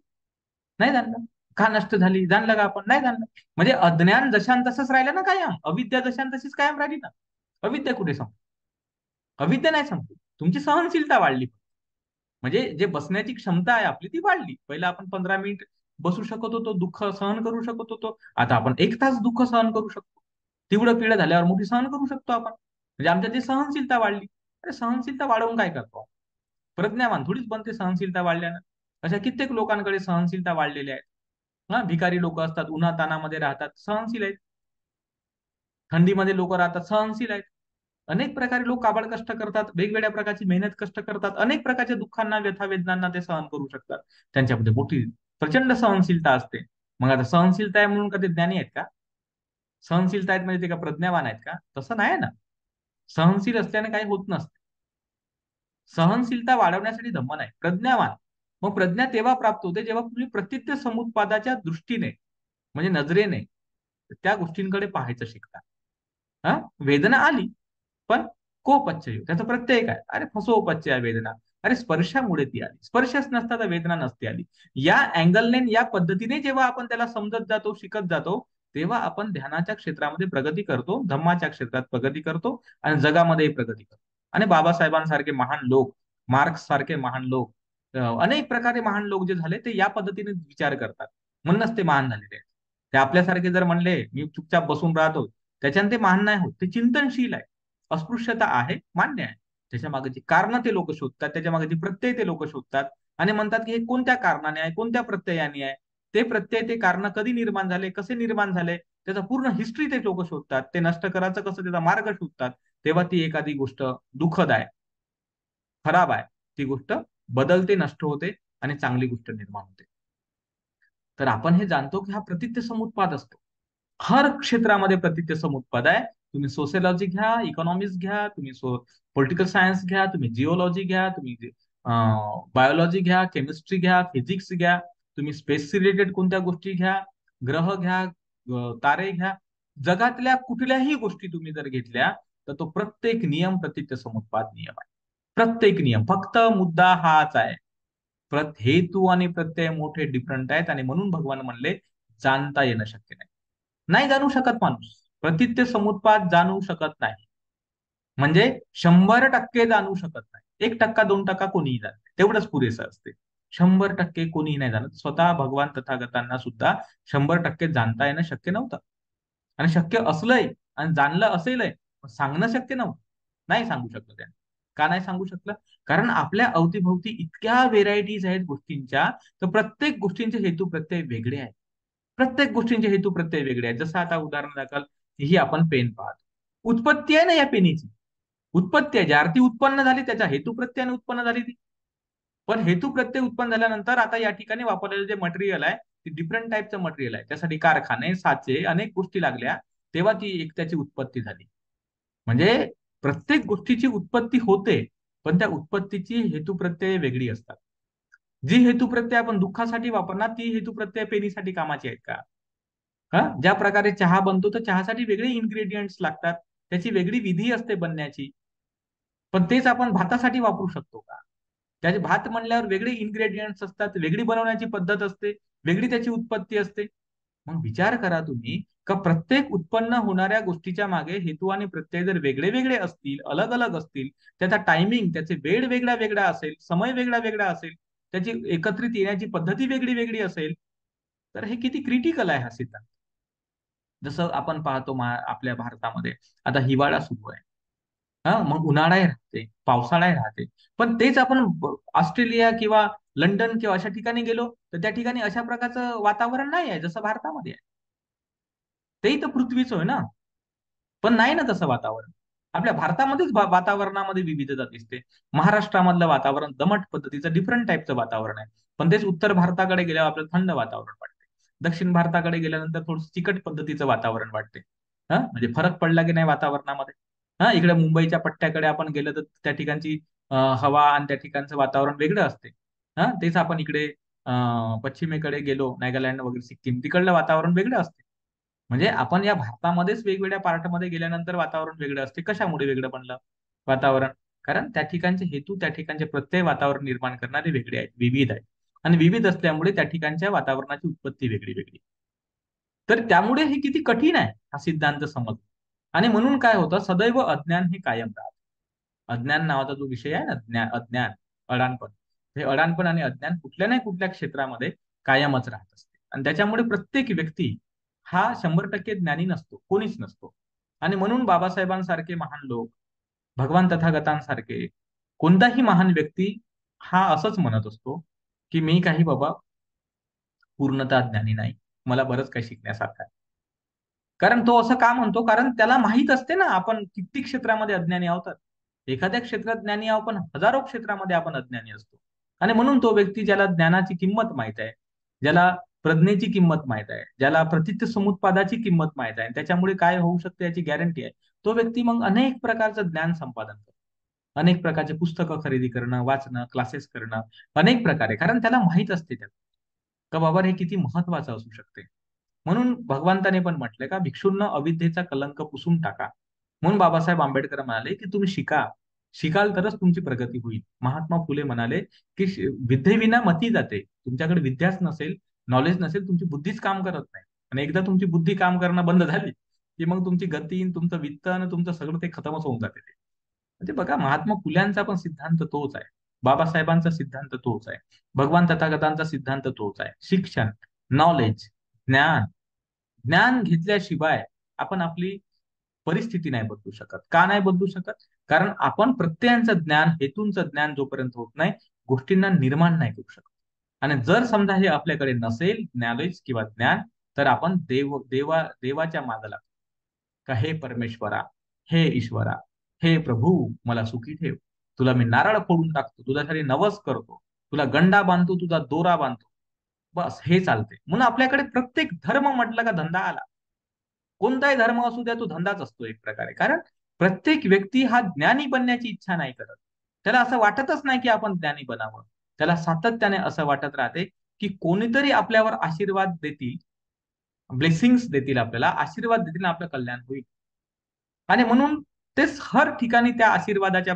नाही जाणलं. का नष्ट झाली, जाणलं का आपण, नाही जाणलं. म्हणजे अज्ञान जशान तसंच राहिलं ना कायम, अविद्या जशान तशीच कायम राहिली ना. अविद्या कुठे संपली, अविद्या नाही संपली, तुमची सहनशीलता वाढली. म्हणजे जे बसण्याची क्षमता आहे आपली ती वाढली. पहिला आपण 15 मिनिट बसू शकत होतो, दुःख सहन करू शकत होतो, आता आपण 1 तास दुःख सहन करू शकतो. तेवढं पीडा झाल्यावर मोठी सहन करू शकतो आपण. म्हणजे आमच्यात जी सहनशीलता वाढली. अरे सहनशीलता वाढवून काय करतो, प्रज्ञावान थोडीच बनते सहनशीलता वाढल्यानं. अशा कित्येक लोकांकडे सहनशीलता वाढलेल्या आहेत. हा, भिकारी लोक असतात, उन्हातानामध्ये राहतात, सहनशील आहेत. थंडीमध्ये लोक राहतात, सहनशील आहेत. अनेक प्रकारे लोक काबाड कष्ट करतात, वेगवेगळ्या प्रकारची मेहनत कष्ट करतात, अनेक प्रकारच्या दुःखांना, व्यथा वेदनांना ते सहन करू शकतात. त्यांच्यामध्ये मोठी प्रचंड सहनशीलता असते. मग आता सहनशीलता आहे म्हणून का ते ज्ञानी आहेत का, सहनशीलता आहेत म्हणजे ते का प्रज्ञावान आहेत का, तसं नाही ना. सहनशील असल्याने काही होत नसते. सहनशीलता वाढवण्यासाठी धम्म नाही, प्रज्ञावान. मग प्रज्ञा तेव्हा प्राप्त होते जेव्हा तुम्ही प्रतित्य समुत्पादाच्या दृष्टीने, म्हणजे नजरेने त्या गोष्टींकडे पाहायचं शिकता. हा, वेदना आली, पण कोपच्चय त्याचा प्रत्यय काय, अरे फसोपच्चय वेदना, अरे स्पर्शामुळे ती आली, स्पर्शच नसता तर वेदना नसती आली. या अँगलने, या पद्धतीने जेव्हा आपण त्याला समजत जातो, शिकत जातो, तेव्हा आपण ध्यानाच्या क्षेत्रामध्ये प्रगती करतो, धम्माच्या क्षेत्रात प्रगती करतो आणि जगामध्येही प्रगती करतो. आणि बाबासाहेबांसारखे महान लोक, मार्क्स सारखे महान लोक, अनेक प्रकारे महान लोक जे झाले ते या पद्धतीने विचार करतात, म्हणूनच ते महान झालेले आहेत. हे आपल्यासारखे जर म्हणले मी चुपचाप बसून राहतो, त्याच्याने ते महान नाही होत. ते चिंतनशील आहे. अस्पृश्यता आहे, मान्य आहे. त्याच्या मागची कारण ते लोक शोधतात, त्याच्या मागची प्रत्यय ते लोक शोधतात आणि म्हणतात की हे कोणत्या कारणाने आहे, कोणत्या प्रत्ययाने आहे. ते प्रत्यय, ते कारण कधी निर्माण झाले, कसे निर्माण झाले, त्याचा पूर्ण हिस्ट्री ते लोक शोधतात. ते नष्ट करायचं कसं, त्याचा मार्ग शोधतात. तेव्हा ती एखादी गोष्ट दुःखद आहे, खराब आहे, ती गोष्ट बदलते, नष्ट होते आणि चांगली गोष्ट निर्माण होते. तर आपण हे जाणतो की हा प्रतित्य समुत्पाद असतो. हर क्षेत्रामध्ये प्रतित्य समुत्पाद आहे. तुम्ही सोशियोलॉजी घ्या, इकॉनॉमिक्स घ्या, तुम्ही पॉलिटिकल सायन्स घ्या, तुम्ही जिओलॉजी घ्या, तुम्ही बायोलॉजी घ्या, केमिस्ट्री घ्या, फिजिक्स घ्या, तुम्ही स्पेस रिलेटेड कोणत्या गोष्टी घ्या, ग्रह घ्या, तारे घ्या. जगातल्या कुठल्याही गोष्टी तुम्ही जर घेतल्या तर तो प्रत्येक नियम प्रतित्य समुत्पाद नियम आहे. प्रत्येक नियम, फक्त मुद्दा हाच आहे, हेतू आणि प्रत्यय मोठे डिफरंट आहेत आणि म्हणून भगवान म्हणले जाणता येणं शक्य नाही. नाही जाणू शकत माणूस, प्रतित्य समुत्पाद जाणू शकत नाही. म्हणजे 100% जाणू शकत नाही. 1% 2% कोणीही जाणते, तेवढंच पुरेसं असते. 100% कोणीही नाही जाणत. स्वतः भगवान तथागतांना सुद्धा 100% जाणता येणं शक्य नव्हतं. आणि शक्य असलंय आणि जाणलं असेलय, पण सांगणं शक्य नव्हतं. नाही सांगू शकलं त्याने. का नाही सांगू शकलं? कारण आपल्या अवतीभोवती इतक्या व्हेरायटीज आहेत गोष्टींच्या, तर प्रत्येक गोष्टींचे हेतू प्रत्यय वेगळे आहेत. प्रत्येक गोष्टींचे हेतू प्रत्यय वेगळे आहेत. जसं आता उदाहरण दाखल, ही आपण पेन पाहतो. उत्पत्ती आहे ना या पेनीची, उत्पत्ती आहे. ज्या अर्थी उत्पन्न झाली त्याच्या हेतू प्रत्ययाने उत्पन्न झाली ती. पण हेतू प्रत्यय उत्पन्न झाल्यानंतर आता या ठिकाणी वापरलेलं जे मटेरियल आहे ते डिफरंट टाईपचं मटेरियल आहे. त्यासाठी कारखाने, साचे, अनेक गोष्टी लागल्या, तेव्हा ती एक त्याची उत्पत्ती झाली. म्हणजे प्रत्येक गोष्टीची उत्पत्ती होते, पण त्या उत्पत्तीची हेतू प्रत्यय वेगळी असतात. जी हेतू प्रत्यय आपण दुःखासाठी वापरणार, ती हेतू प्रत्यय पेनीसाठी कामाची आहेत का? हा, ज्या प्रकारे चहा बनतो तर चहासाठी वेगळे इन्ग्रेडियंट्स लागतात, त्याची वेगळी विधी असते बनण्याची. पण तेच आपण भातासाठी वापरू शकतो का? त्याचे भात म्हणल्यावर वेगळे इन्ग्रेडियंट्स असतात, वेगळी बनवण्याची पद्धत असते, वेगळी त्याची उत्पत्ती असते. मग विचार करा तुम्ही, का प्रत्येक उत्पन्न होणाऱ्या गोष्टीच्या मागे हेतू आणि प्रत्यय जर वेगळे वेगळे असतील, अलग अलग असतील, त्याचा टायमिंग, त्याचे वेळ वेगळा वेगळा असेल, समय वेगळा वेगळा असेल, त्याची एकत्रित येण्याची पद्धती वेगळी वेगळी असेल, तर हे किती क्रिटिकल आहे हा सिद्धांत. जसं आपण पाहतो आपल्या भारतामध्ये आता हिवाळा सुरू आहे. हा, मग उन्हाळाही राहते, पावसाळाही राहते. पण तेच आपण ऑस्ट्रेलिया किंवा लंडन किंवा अशा ठिकाणी गेलो तर त्या ठिकाणी अशा प्रकारचं वातावरण नाही आहे जसं भारतामध्ये आहे. तेही तर पृथ्वीच आहे ना. पण नाही ना तसं वातावरण. आपल्या भारतामध्येच वातावरणामध्ये विविधता दिसते. महाराष्ट्रामधलं वातावरण दमट पद्धतीचं डिफरंट टाईपचं वातावरण आहे. पण तेच उत्तर भारताकडे गेल्यावर आपल्याला थंड वातावरण वाटते. दक्षिण भारताकडे गेल्यानंतर थोडं चिकट पद्धतीचं वातावरण वाटते. हा, म्हणजे फरक पडला की नाही वातावरणामध्ये. हा, इकडे मुंबईच्या पट्ट्याकडे आपण गेलं तर त्या ठिकाणची हवा आणि त्या ठिकाणचं वातावरण वेगळं असते. हा, तेच आपण इकडे पश्चिमेकडे गेलो, नागालँड वगैरे, सिक्कीम, तिकडलं वातावरण वेगळं असते. म्हणजे आपण या भारतामध्येच वेगवेगळ्या पार्टमध्ये गेल्यानंतर वातावरण वेगळं असते. कशामुळे वेगळं बनलं वातावरण? कारण त्या ठिकाणचे हेतू, त्या ठिकाणचे प्रत्यय वातावरण निर्माण करणारे वेगळे आहेत, विविध आहेत. आणि विविध असल्यामुळे त्या ठिकाणच्या वातावरणाची उत्पत्ती वेगळी वेगळी. तर त्यामुळे हे किती कठीण आहे हा सिद्धांत समज. आणि म्हणून काय होतं, सदैव अज्ञान हे कायम राहतं. अज्ञान नावाचा जो विषय आहे ना, अज्ञान, अडाणपण, हे अडाणपण आणि अज्ञान कुठल्या नाही कुठल्या क्षेत्रामध्ये कायमच राहत असते. आणि त्याच्यामुळे प्रत्येक व्यक्ती हा 100% ज्ञानी नसतो, कोणीच नसतो. आणि म्हणून बाबासाहेबांसारखे महान लोक, भगवान तथागतांसारखे कोणताही महान व्यक्ती हा असंच म्हणत असतो की मी काही बाबा पूर्णतः ज्ञानी नाही, मला बरंच काही शिकण्यासारखं आहे. कारण तो असं का म्हणतो? कारण त्याला माहित असते ना आपण किती क्षेत्रामध्ये अज्ञानी आहोत. एखाद्या क्षेत्रात ज्ञानी आहोत, पण हजारो क्षेत्रामध्ये आपण अज्ञानी असतो. आणि म्हणून तो व्यक्ती ज्याला ज्ञानाची किंमत माहित आहे, ज्याला प्रज्ञेची किंमत माहित आहे, ज्याला प्रतित्य समुत्पादाची किंमत माहित आहे, त्याच्यामुळे काय होऊ शकते याची गॅरंटी आहे, तो व्यक्ती मग अनेक प्रकारचं ज्ञान संपादन करतो. अनेक प्रकारचे पुस्तकं खरेदी करणं, वाचणं, क्लासेस करणं, अनेक प्रकारे, कारण त्याला माहित असते त्यात का बाबा हे किती महत्वाचं असू शकते. म्हणून भगवंताने पण म्हटलंय का भिक्षूंना अविद्येचा कलंक पुसून टाका. म्हणून बाबासाहेब आंबेडकर म्हणाले की तुम्ही शिका, शिकाल तरच तुमची प्रगती होईल. महात्मा फुले म्हणाले की विद्येविना मती जाते. तुमच्याकडे विद्याच नसेल, नॉलेज नसेल, तुमची बुद्धीच काम करत नाही. आणि एकदा तुमची बुद्धी काम करणं बंद झाली की मग तुमची गती, तुमचं वित्त आणि तुमचं सगळं ते खतमच होऊन जाते ते. म्हणजे बघा, महात्मा फुल्यांचा पण सिद्धांत तोच आहे, बाबासाहेबांचा सिद्धांत तोच आहे, भगवान तथागतांचा सिद्धांत तोच आहे. शिक्षण, नॉलेज, ज्ञान, ज्ञान घेतल्याशिवाय आपण आपली परिस्थिती नाही बदलू शकत. का नाही बदलू शकत? कारण आपण प्रत्ययांचं ज्ञान, हेतूंचं ज्ञान जोपर्यंत होत नाही, गोष्टींना निर्माण नाही करू शकत. आणि जर समजा हे आपल्याकडे नसेल नॉलेज किंवा ज्ञान, तर आपण देवाच्या मागे लागतो. का हे परमेश्वरा, हे ईश्वरा, हे प्रभू, मला सुखी ठेव. तुला मी नारळ फोडून टाकतो, तुझ्यासाठी नवस करतो, तुला गंडा बांधतो, तुझा दोरा बांधतो. बस हे चालते. म्हणून आपल्याकडे प्रत्येक धर्म म्हटलं का धंदा आला. कोणताही धर्म असू द्या, तो धंदाच असतो एक प्रकारे. कारण प्रत्येक व्यक्ती हा ज्ञानी बनण्याची इच्छा नाही करत. त्याला असं वाटतच नाही की आपण ज्ञानी बनावं. त्याला सातत्याने असं वाटत राहते की कोणीतरी आपल्यावर आशीर्वाद देतील, ब्लेसिंग्स देतील, आपल्याला आशीर्वाद देतील, आपलं कल्याण होईल. आणि म्हणून तेच हर ठिकाणी त्या आशीर्वादाच्या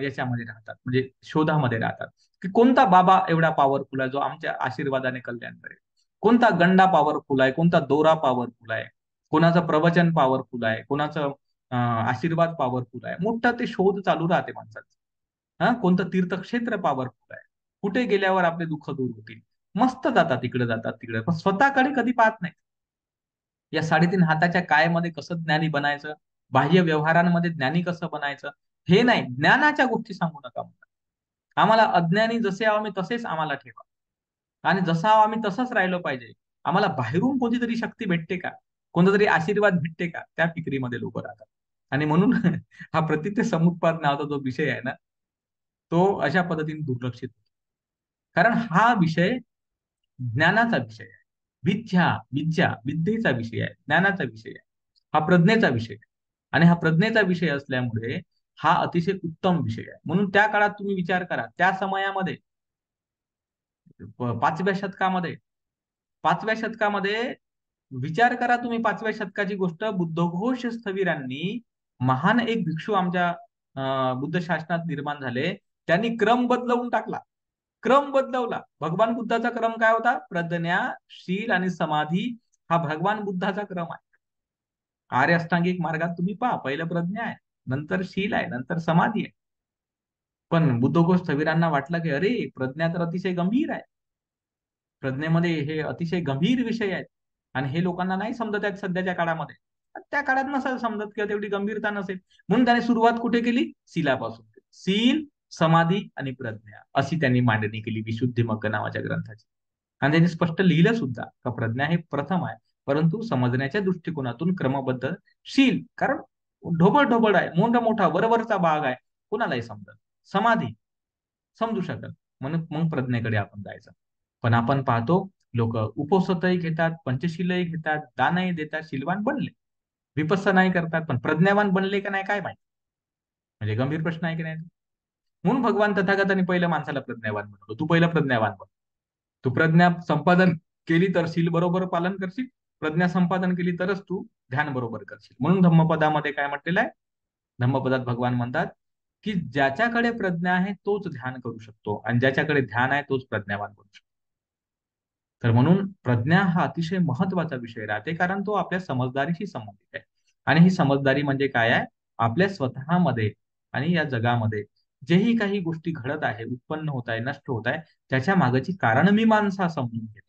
याच्यामध्ये राहतात, म्हणजे शोधामध्ये राहतात, की कोणता बाबा एवढा पॉवरफुल आहे जो आमच्या आशीर्वादाने कल्याण करेल. कोणता गंडा पॉवरफुल आहे, कोणता दोरा पॉवरफुल आहे, कोणाचं प्रवचन पॉवरफुल आहे, कोणाचं आशीर्वाद पॉवरफुल आहे. मोठा ते शोध चालू राहते माणसाचं. हा, कोणतं तीर्थक्षेत्र पॉवरफुल आहे, कुठे गेल्यावर आपले दुःख दूर होतील. मस्त जातात इकडे, जातात तिकडे, पण स्वतःकडे कधी पाहत नाही. या 3.5 हाताच्या कायमध्ये कसं ज्ञानी बनायचं, बाह्य व्यवहारांमध्ये ज्ञानी कसं बनायचं, हे नाही. ज्ञानाच्या गोष्टी सांगू नका मला. आम्हाला अज्ञानी जसे आहो आम्ही तसेच आम्हाला ठेवा. आणि जसं आहो आम्ही तसंच राहिलो पाहिजे. आम्हाला बाहेरून कोणतीतरी शक्ती भेटते का, कोणता तरी आशीर्वाद भेटते का, त्या फिक्रीमध्ये लोक राहतात. आणि म्हणून हा प्रतित्य समुत्पाद नावाचा जो विषय आहे ना, तो अशा पद्धतीने दुर्लक्षित होतो. कारण हा विषय ज्ञानाचा विषय आहे. विद्येचा विषय आहे, ज्ञानाचा विषय आहे. हा प्रज्ञेचा विषय आहे. आणि हा प्रज्ञेचा विषय असल्यामुळे हा अतिशय उत्तम विषय आहे. म्हणून त्या काळात तुम्ही विचार करा, त्या समयामध्ये 5व्या शतकामध्ये, 5व्या शतकामध्ये विचार करा तुम्ही, 5व्या शतकाची गोष्ट. बुद्धघोष स्थविरांनी, महान एक भिक्षू आमच्या बुद्ध शासनात निर्माण झाले, त्यांनी क्रम बदलवून टाकला. क्रम बदलवला. भगवान बुद्धाचा क्रम काय होता? प्रज्ञा, शील आणि समाधी. हा भगवान बुद्धाचा क्रम आहे. आर्य अष्टांगिक मार्गात तुम्ही पहा, पहिलं प्रज्ञा आहे, नंतर शील आहे, नंतर समाधी आहे. पण बुद्धघोष स्थविरांना वाटलं की अरे, प्रज्ञा तर अतिशय गंभीर आहे, प्रज्ञेमध्ये हे अतिशय गंभीर विषय आहेत, आणि हे लोकांना नाही समजत आहेत सध्याच्या काळामध्ये. त्या काळात नसेल समजत किंवा तेवढी गंभीरता नसेल, म्हणून त्याने सुरुवात कुठे केली? शीलापासून. शील, समाधी आणि प्रज्ञा अशी त्यांनी मांडणी केली विशुद्धिमग्ग नावाच्या ग्रंथाची. आणि त्यांनी स्पष्ट लिहिलं सुद्धा का प्रज्ञा हे प्रथम आहे, परंतु समजण्याच्या दृष्टिकोनातून क्रमबद्ध. शील कारण ढोबळ ढोबळ आहे, मोठा मोठा वरवरचा भाग आहे, कोणालाही समजत. समाधी समजू शकत. म्हणून मग प्रज्ञेकडे आपण जायचं. पण आपण पाहतो, लोक उपोषणही घेतात, पंचशीलही घेतात, दानही देतात, शीलवान बनले, विपස්සनाही करतात, पण प्रज्ञावान बनले का नाही काय माहिती. म्हणजे गंभीर प्रश्न आहे की नाही. म्हणून भगवान तथागतांनी पहिलं माणसाला प्रज्ञावान बनवलं. तू पहिलं प्रज्ञावान बन. तू प्रज्ञा संपादन केली तर शील बरोबर पालन करशील, प्रज्ञा संपादन केली तरच तू ध्यान बरोबर करशील. म्हणून धम्मपदामध्ये काय म्हटलेलं आहे? धम्मपदात भगवान म्हणतात की ज्याच्याकडे प्रज्ञा आहे तोच ध्यान करू शकतो, आणि ज्याच्याकडे ध्यान आहे तोच प्रज्ञावान बनू शकतो. तर म्हणून प्रज्ञा हा अतिशय महत्वाचा विषय राहते, कारण तो आपल्या समजदारीशी संबंधित आहे. आणि ही समजदारी म्हणजे काय आहे? आपल्या स्वतःमध्ये आणि या जगामध्ये जेही काही गोष्टी घडत आहे, उत्पन्न होत आहे, नष्ट होत आहे, त्याच्या मागची कारणमीमांसा समजून घेणे,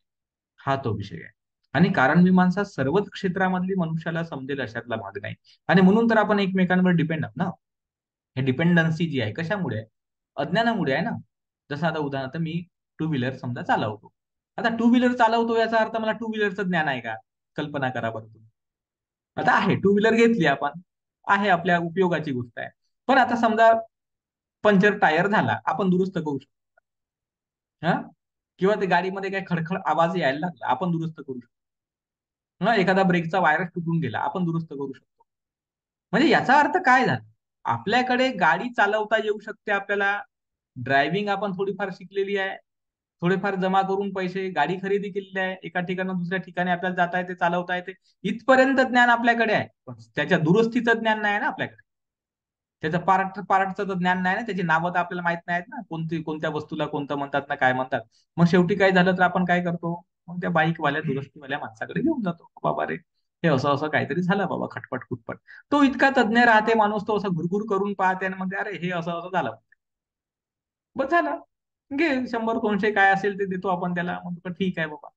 हा तो विषय आहे. आणि कारणमीमांसा सर्वच क्षेत्रामधली मनुष्याला समजेल अशातला भाग नाही. आणि म्हणून तर आपण एकमेकांवर डिपेंड आहोत ना. हे डिपेंडन्सी जी आहे कशामुळे आहे? अज्ञानामुळे आहे ना. जसं आता उदाहरणार्थ मी टू व्हीलर समजा चालवतो. आता टू व्हीलर चालवतो याचा अर्थ मला टू व्हीलरचं ज्ञान आहे का? कल्पना करा बरं तुम्ही. आता आहे, टू व्हीलर घेतली आपण, आहे, आपल्या उपयोगाची गोष्ट आहे. पण आता समजा पंक्चर टायर झाला, आपण दुरुस्त करू शकतो. हा, किंवा ते गाडीमध्ये काही खडखड आवाज यायला लागला, आपण दुरुस्त करू शकतो. हा, एखादा ब्रेकचा वायरस तुटून गेला, आपण दुरुस्त करू शकतो. म्हणजे याचा अर्थ काय झाला? आपल्याकडे गाडी चालवता येऊ शकते आपल्याला, ड्रायव्हिंग आपण थोडीफार शिकलेली आहे, थोडेफार जमा करून पैसे गाडी खरेदी केलेली आहे, एका ठिकाणी दुसऱ्या ठिकाणी आपल्याला जाता येते, चालवता येते, इथपर्यंत ज्ञान आपल्याकडे आहे. पण त्याच्या दुरुस्तीचं ज्ञान नाही ना आपल्याकडे. त्याचं पार्टचं तर ज्ञान नाही ना, त्याची नावं तर आपल्याला माहित नाहीत ना, कोणत्या वस्तूला कोणतं म्हणतात ना, काय म्हणतात. मग शेवटी काय झालं तर आपण काय करतो? मग त्या बाईकवाल्या, दुरुस्तीवाल्या माणसाकडे घेऊन जातो. बाबा रे, हे असं असं काहीतरी झालं बाबा, खटपट खुटपट. तो इतका तज्ञ राहते माणूस, तो असं घुरघुर करून पाहते आणि म्हणते अरे हे असं असं झालं. बस झालं, घे 100-200 काय असेल ते देतो आपण त्याला, मग ठीक आहे बाबा,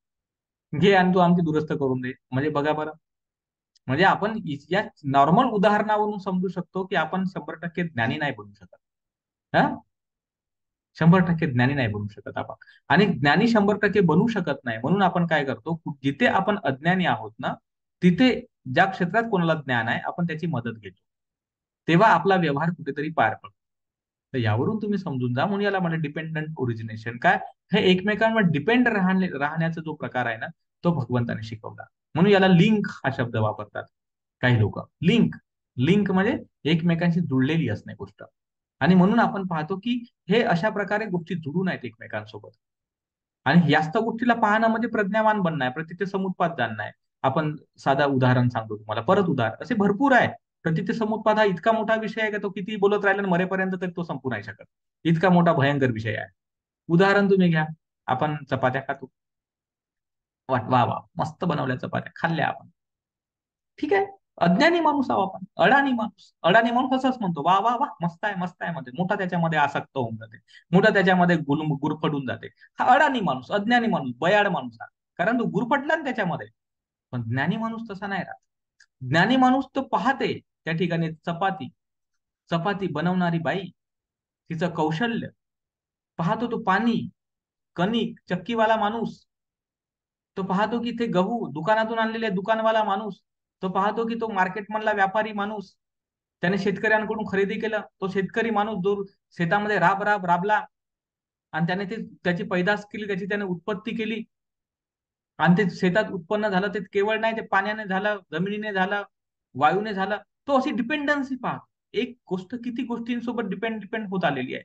घे आणि तू आमची दुरुस्त करून दे. म्हणजे बघा बरं, म्हणजे आपण या नॉर्मल उदाहरणावरून समजू शकतो की आपण 100% ज्ञानी नाही बनू शकत. हा, 100% ज्ञानी नाही बनू शकत आपण. आणि ज्ञानी 100% बनू शकत नाही म्हणून आपण काय करतो, जिथे आपण अज्ञानी आहोत ना, तिथे ज्या क्षेत्रात कोणाला ज्ञान आहे आपण त्याची मदत घेतो, तेव्हा आपला व्यवहार कुठेतरी पार पडतो. तर यावरून तुम्ही समजून जा, म्हणून याला म्हणजे डिपेंडंट ओरिजिनेशन काय, हे एकमेकांवर डिपेंड राहण्याचा जो प्रकार आहे ना, तो भगवंताने शिकवला. म्हणून याला लिंक हा शब्द वापरतात काही लोक. लिंक, लिंक म्हणजे एकमेकांशी जुळलेली असणे गोष्ट. आणि म्हणून आपण पाहतो की हे अशा प्रकारे गोष्टी जुळून आहेत एकमेकांसोबत. आणि जास्त गोष्टीला पाहणं म्हणजे प्रज्ञावान बनणं आहे, प्रतिते समुत्पाद जाणणं आहे. आपण साधा उदाहरण सांगतो तुम्हाला, परत उदाहरण असे भरपूर आहे. प्रतिते समुत्पाद हा इतका मोठा विषय आहे की तो किती बोलत राहिला आणि मरेपर्यंत तरी तो संपू नाही शकत. इतका मोठा भयंकर विषय आहे. उदाहरण तुम्ही घ्या, आपण चपात्या खातो. वा वा, मस्त बनवल्या चपात्या, खाल्ल्या आपण. ठीक आहे. अज्ञानी माणूस आहो आपण, अडाणी माणूस. अडाणी माणूस असंच म्हणतो, वा वा वा, मस्त आहे मस्त आहे मध्ये, मोठा त्याच्यामध्ये आसक्त होऊन जाते, मोठा त्याच्यामध्ये गुरफटून जाते. हा अडाणी माणूस, अज्ञानी माणूस, बयाड माणूस हा. कारण तो गुरफटला ना त्याच्यामध्ये. पण ज्ञानी माणूस तसा नाही राहत. ज्ञानी माणूस तो पाहते त्या ठिकाणी चपाती, चपाती बनवणारी बाई, तिचं कौशल्य पाहतो. तो पाणी, कणिक, चक्कीवाला माणूस तो पाहतो की ते गहू दुकानातून आणलेले दुकानवाला माणूस, तो पाहतो की तो मार्केट मधला व्यापारी माणूस, त्याने शेतकऱ्यांकडून खरेदी केलं, तो शेतकरी माणूस जो शेतामध्ये राबला आणि त्याने ते त्याची पैदास केली, त्याची त्याने उत्पत्ती केली. आणि ते शेतात उत्पन्न झालं ते केवळ नाही, ते पाण्याने झालं, जमिनीने झालं, वायूने झालं. तो अशी डिपेंडन्सी पहा, एक गोष्ट किती गोष्टींसोबत डिपेंड डिपेंड होत आलेली आहे,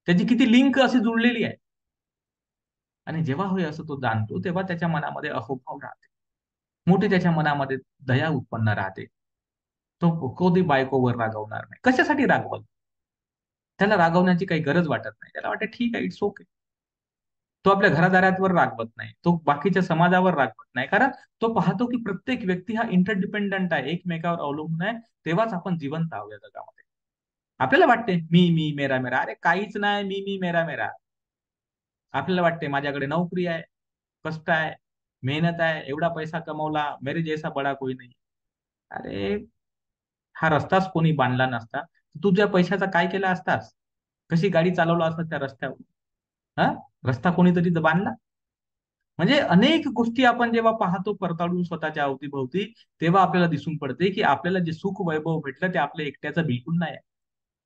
त्याची किती लिंक अशी जुळलेली आहे. आणि जेव्हा होय असं तो जाणतो तेव्हा त्याच्या मनामध्ये अहोभाव राहते, मोठी त्याच्या मनामध्ये दया उत्पन्न राहते. तो कधी बायकोवर रागवणार नाही. कशासाठी रागवल, त्याला रागवण्याची काही गरज वाटत नाही. त्याला वाटतं ठीक आहे, इट्स ओके. तो आपल्या घरादारावर रागवत नाही, तो बाकीच्या समाजावर रागवत नाही, कारण तो पाहतो की प्रत्येक व्यक्ती हा इंटरडिपेंडंट आहे, एकमेकावर अवलंबून आहे. तेव्हाच आपण जिवंत आहोत या जगामध्ये. आपल्याला वाटते मी मी मेरा मेरा, अरे काहीच नाही मी मी मेरा मेरा. आपल्याला वाटते माझ्याकडे नोकरी आहे, कष्ट आहे, मेहनत आहे, एवढा पैसा कमवला, मेरे जैसा बडा कोई नाही. अरे, हा रस्ताच कोणी बांधला नसता, तू तुझ्या पैशाचा काय केला असतास, कशी गाडी चालवला असता त्या रस्त्यावर. हा, रस्ता कोणीतरी तर बांधला. म्हणजे अनेक गोष्टी आपण जेव्हा पाहतो पडताळून स्वतःच्या अवतीभोवती, तेव्हा आपल्याला दिसून पडते की आपल्याला जे सुख वैभव भेटलं ते आपल्या एकट्याचं बिलकुल नाही आहे.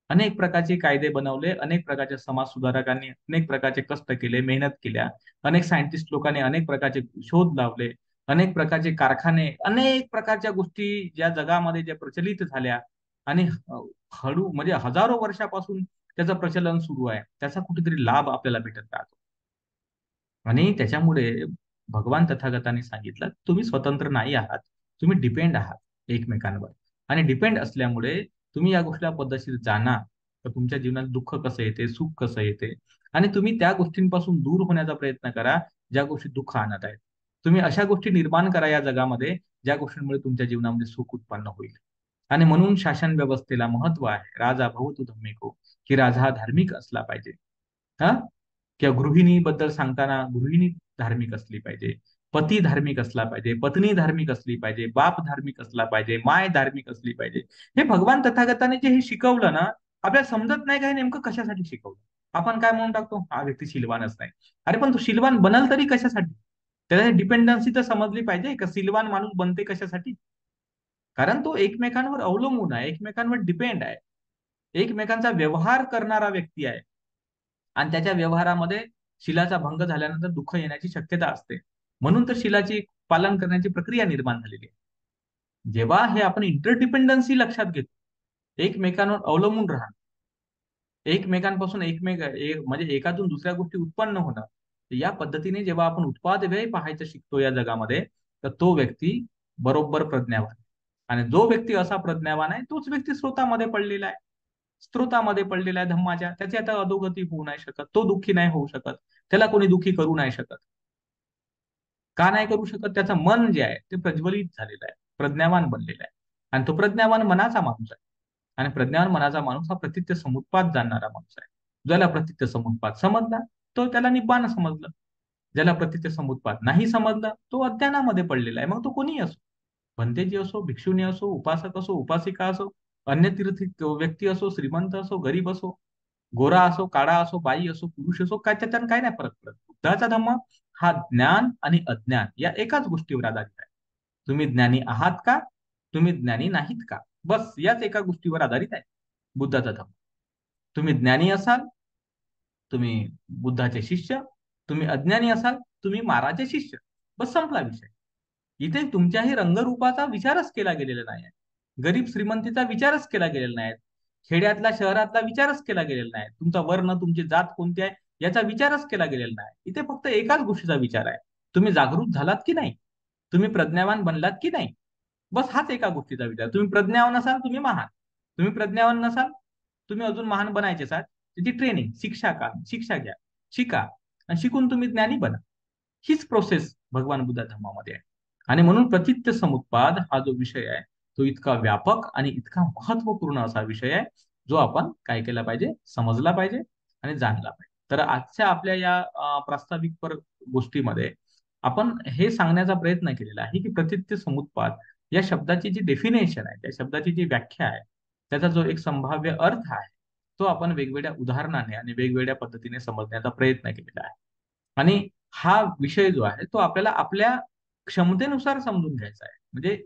अनेक प्रकारचे कायदे बनवले, अनेक प्रकारच्या समाज सुधारकांनी अनेक प्रकारचे कष्ट केले, मेहनत केल्या, अनेक सायंटिस्ट लोकांनी अनेक प्रकारचे शोध लावले, अनेक प्रकारचे कारखाने, अनेक प्रकारच्या गोष्टी ज्या जगामध्ये ज्या प्रचलित झाल्या. आणि हळू म्हणजे हजारो वर्षापासून त्याचं प्रचलन सुरू आहे, त्याचा कुठेतरी लाभ आपल्याला भेटत राहतो. आणि त्याच्यामुळे भगवान तथागतांनी सांगितलं, तुम्ही स्वतंत्र नाही आहात, तुम्ही डिपेंड आहात एकमेकांवर. आणि डिपेंड असल्यामुळे तुम्ही या गोष्टीला पद्धतशीर जाणा, तर तुमच्या जीवनात दुःख कसं येते, सुख कसं येते. आणि तुम्ही त्या गोष्टींपासून दूर होण्याचा प्रयत्न करा ज्या गोष्टी दुःख आणत आहेत. तुम्ही अशा गोष्टी निर्माण करा या जगामध्ये ज्या गोष्टींमुळे तुमच्या जीवनामध्ये सुख उत्पन्न होईल. आणि म्हणून शासन व्यवस्थेला महत्व आहे. राजा भवतु धम्मिको, की राजा हा धार्मिक असला पाहिजे. हा, किंवा गृहिणीबद्दल सांगताना गृहिणी धार्मिक असली पाहिजे, पती धार्मिक असला पाहिजे, पत्नी धार्मिक असली पाहिजे, बाप धार्मिक असला पाहिजे, माय धार्मिक असली पाहिजे. हे भगवान तथागताने जे हे शिकवलं ना, आपल्याला समजत नाही का हे नेमकं कशासाठी शिकवलं. आपण काय म्हणून टाकतो, हा व्यक्ती शिलवानच नाही. अरे पण तो शिलवान बनल तरी कशासाठी, त्याला डिपेंडन्सी तर समजली पाहिजे का सिलवान माणूस बनते कशासाठी. कारण तो एकमेकांवर अवलंबून आहे, एकमेकांवर डिपेंड आहे, एकमेकांचा व्यवहार करणारा व्यक्ती आहे. आणि त्याच्या व्यवहारामध्ये शिलाचा भंग झाल्यानंतर दुःख येण्याची शक्यता असते. म्हणून तर शिलाची पालन करण्याची प्रक्रिया निर्माण झालेली आहे. जेव्हा हे आपण इंटरडिपेंडन्सी लक्षात घेतो, एकमेकांवर अवलंबून राहणं, एकमेकांपासून म्हणजे एकातून दुसऱ्या गोष्टी उत्पन्न होणं, तर या पद्धतीने जेव्हा आपण उत्पाद व्यय पाहायचं शिकतो या जगामध्ये, तर तो व्यक्ती बरोबर प्रज्ञावान. आणि जो व्यक्ती असा प्रज्ञावान आहे तोच व्यक्ती स्रोतामध्ये पडलेला आहे. स्त्रोतामध्ये पडलेला आहे धम्माच्या, त्याची आता अधोगती होऊ नाही शकत, तो दुःखी नाही होऊ शकत, त्याला कोणी दुःखी करू नाही शकत. का नाही करू शकत, त्याचं मन जे आहे ते प्रज्वलित झालेलं आहे, प्रज्ञावान बनलेलं आहे. आणि तो प्रज्ञावान मनाचा माणूस आहे. आणि प्रज्ञावान मनाचा माणूस हा प्रतित्य समुत्पाद जाणणारा माणूस आहे. ज्याला प्रतित्य समुत्पाद समजला, तो त्याला निब्बाण समजलं. ज्याला प्रतीचे समुत्पाद नाही समजलं तो अज्ञानामध्ये पडलेला आहे, मग तो कोणीही असो, भंतेजी असो, भिक्षुणी असो, उपासक असो, उपासिका असो, अन्य तीर्थ व्यक्ती असो, श्रीमंत असो, गरीब असो, गोरा असो, काळा असो, बाई असो, पुरुष असो, काय त्याच्यानं काय नाही फरक पडत. बुद्धाचा धम्म हा ज्ञान आणि अज्ञान या एकाच गोष्टीवर आधारित आहे. तुम्ही ज्ञानी आहात का, तुम्ही ज्ञानी नाहीत का, बस याच एका गोष्टीवर आधारित आहे बुद्धाचा धम्म. तुम्ही ज्ञानी असाल, तुम्ही बुद्धाचे शिष्य, तुम्ही अज्ञानी असाल, तुम्ही माराचे शिष्य, बस संपला विषय. इथे तुमच्याही रंगरूपाचा विचारच केला गेलेला नाही आहे. गरीब श्रीमंतीचा विचारच केला गेलेला नाही. खेड्यातला शहरातला विचारच केला गेलेला नाही. तुमचा वर्ण, तुमची जात कोणती आहे याचा विचारच केला गेलेला नाही. इथे फक्त एकाच गोष्टीचा विचार आहे, तुम्ही जागृत झालात की नाही, तुम्ही प्रज्ञावान बनलात की नाही, बस हाच एका गोष्टीचा विचार. तुम्ही प्रज्ञावान असाल तुम्ही महान, तुम्ही प्रज्ञावान नसाल तुम्ही अजून महान बनायचे साठ. त्याची ट्रेनिंग, शिक्षा घ्या, शिका, आणि शिकून तुम्ही ज्ञानी बना. हीच प्रोसेस भगवान बुद्ध धर्मामध्ये आहे. आणि म्हणून प्रतीच्य समुत्पाद हा जो विषय आहे तो इतका व्यापक आणि इतका महत्वपूर्ण असा विषय आहे, जो आपण काय केला पाहिजे, समजला पाहिजे आणि जाणला पाहिजे. तर आजच्या आपल्या या प्रास्ताविक गोष्टीमध्ये आपण हे सांगण्याचा प्रयत्न केलेला आहे की प्रतीच्य समुत्पाद या शब्दाची जी डेफिनेशन आहे, त्या शब्दाची जी व्याख्या आहे, त्याचा जो एक संभाव्य अर्थ आहे, तो आपण वेगवेगळ्या उदाहरणाने आणि वेगवेगळ्या पद्धतीने समजण्याचा प्रयत्न केलेला आहे. आणि हा विषय जो आहे तो आपल्याला आपल्या क्षमतेनुसार समजून घ्यायचा आहे. म्हणजे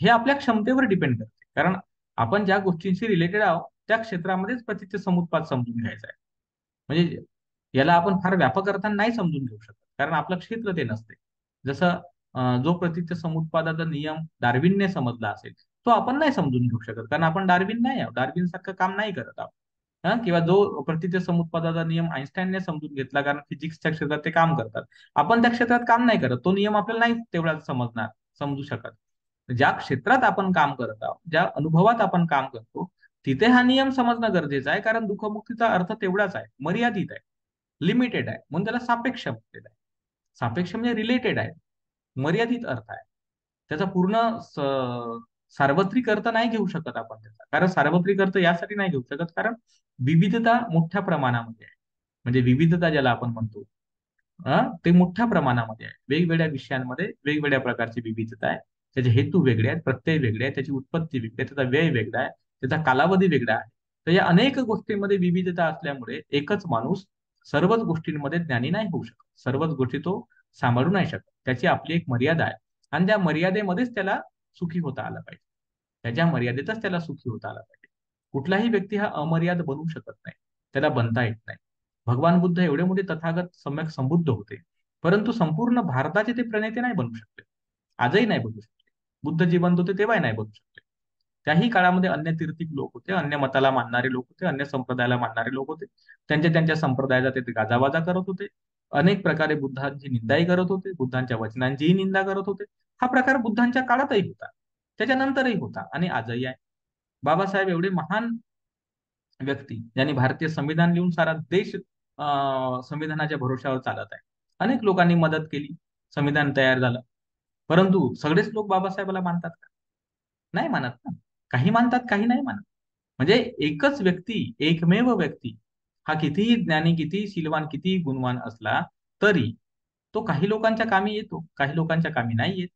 हे आपल्या क्षमतेवर डिपेंड करते, कारण आपण ज्या गोष्टींशी रिलेटेड आहोत त्या क्षेत्रामध्येच प्रतीच्य समुत्पाद समजून घ्यायचा आहे. म्हणजे याला आपण फार व्यापक अर्थाने नाही समजून घेऊ शकत, कारण आपलं क्षेत्र ते नसते. जसं जो प्रतीच्य समुत्पादाचा नियम डार्विनने समजला असेल, तो आपण नाही समजून घेऊ शकत, कारण आपण डार्विन नाही आहोत, डार्विन सारखं काम नाही करत आहोत. किंवा जो प्रतीच्य समुत्पादाचा नियम आईन्स्टाईनने समजून घेतला, कारण फिजिक्सच्या क्षेत्रात ते काम करतात, आपण त्या क्षेत्रात काम नाही करत, तो नियम आपल्याला नाही तेवढा समजू शकत. ज्या क्षेत्रात आपण काम करत आहोत, ज्या अनुभवात आपण काम करतो, तिथे हा नियम समजणं गरजेचं आहे, कारण दुःखमुक्तीचा अर्थ तेवढाच आहे, मर्यादित आहे, लिमिटेड आहे, म्हणून त्याला सापेक्ष म्हटलेलं आहे. सापेक्ष म्हणजे रिलेटेड आहे, मर्यादित अर्थ आहे. त्याचा पूर्ण सार्वत्रिक अर्थ नाही घेऊ शकत आपण त्याचा, कारण सार्वत्रिक अर्थ यासाठी नाही घेऊ शकत कारण विविधता मोठ्या प्रमाणामध्ये आहे. म्हणजे विविधता ज्याला आपण म्हणतो, ते मोठ्या प्रमाणामध्ये आहे. वेगवेगळ्या विषयांमध्ये वेगवेगळ्या प्रकारची विविधता आहे. त्याचे हेतू वेगळे आहेत, प्रत्यय वेगळे आहेत, त्याची उत्पत्ती वेगळी आहे, त्याचा व्यय वेगळा आहे, त्याचा कालावधी वेगळा आहे. तर या अनेक गोष्टींमध्ये विविधता असल्यामुळे एकच माणूस सर्वच गोष्टींमध्ये ज्ञानी नाही होऊ शकत, सर्वच गोष्टी तो सांभाळू नाही शकत. त्याची आपली एक मर्यादा आहे, आणि त्या मर्यादेमध्येच त्याला सुखी होता आलं पाहिजे. त्याच्या मर्यादेतच त्याला सुखी होता आलं पाहिजे. कुठलाही व्यक्ती हा अमर्याद बनू शकत नाही, त्याला बनता येत नाही. भगवान बुद्ध एवढे मोठे तथागत सम्यक संबुद्ध होते, परंतु संपूर्ण भारताचे ते प्रणेते नाही बनू शकले, आजही नाही बनू शकले. बुद्ध जिवंत होते तेव्हाही नाही बनू शकले. त्याही काळामध्ये अन्य तीर्थिक लोक होते, अन्य मताला मानणारे लोक होते, अन्य संप्रदायाला मानणारे लोक होते. त्यांच्या त्यांच्या संप्रदायाचा ते गाजावाजा करत होते, अनेक प्रकारे बुद्धांची निंदाही करत होते, बुद्धांच्या वचनांचीही निंदा करत होते. हा प्रकार बुद्धांच्या काळातही होता, त्याच्यानंतरही होता आणि आजही आहे. बाबासाहेब एवढे महान व्यक्ती, ज्यांनी भारतीय संविधान लिहून सारा देश संविधानाच्या भरोश्यावर चालत आहे. अनेक लोकांनी मदत केली, संविधान तयार झालं. परंतु सगळेच लोक बाबासाहेबाला मानतात का? नाही मानत ना. काही मानतात, काही नाही मानत. म्हणजे एकच व्यक्ती, एकमेव व्यक्ती हा कितीही ज्ञानी, कितीही शीलवान, कितीही गुणवान असला तरी तो काही लोकांच्या कामी येतो, काही लोकांच्या कामी नाही येत.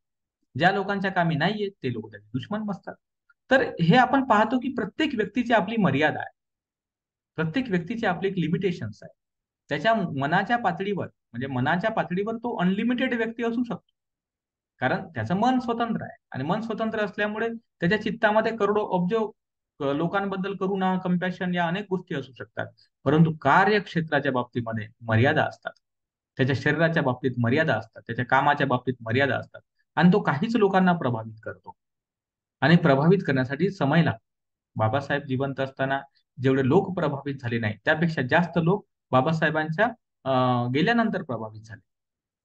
ज्या लोकांच्या कामी नाही येत ते लोक त्याचे दुश्मन बसतात. तर हे आपण पाहतो की प्रत्येक व्यक्तीची आपली मर्यादा आहे, प्रत्येक व्यक्तीची आपली एक लिमिटेशन्स आहे. त्याच्या मनाच्या पातळीवर, म्हणजे मनाच्या पातळीवर तो अनलिमिटेड व्यक्ती असू शकतो, कारण त्याचं मन स्वतंत्र आहे, आणि मन स्वतंत्र असल्यामुळे त्याच्या चित्तामध्ये करोडो अब्ज लोकांबद्दल करुणा, कंपॅशन या अनेक गोष्टी असू शकतात. परंतु कार्यक्षेत्राच्या बाबतीमध्ये मर्यादा असतात, त्याच्या शरीराच्या बाबतीत मर्यादा असतात, त्याच्या कामाच्या बाबतीत मर्यादा असतात, आणि तो काहीच लोकांना प्रभावित करतो, आणि प्रभावित करण्यासाठी समय लागतो. बाबासाहेब जिवंत असताना जेवढे लोक प्रभावित झाले नाही, त्यापेक्षा जास्त लोक बाबासाहेबांच्या गेल्यानंतर प्रभावित झाले.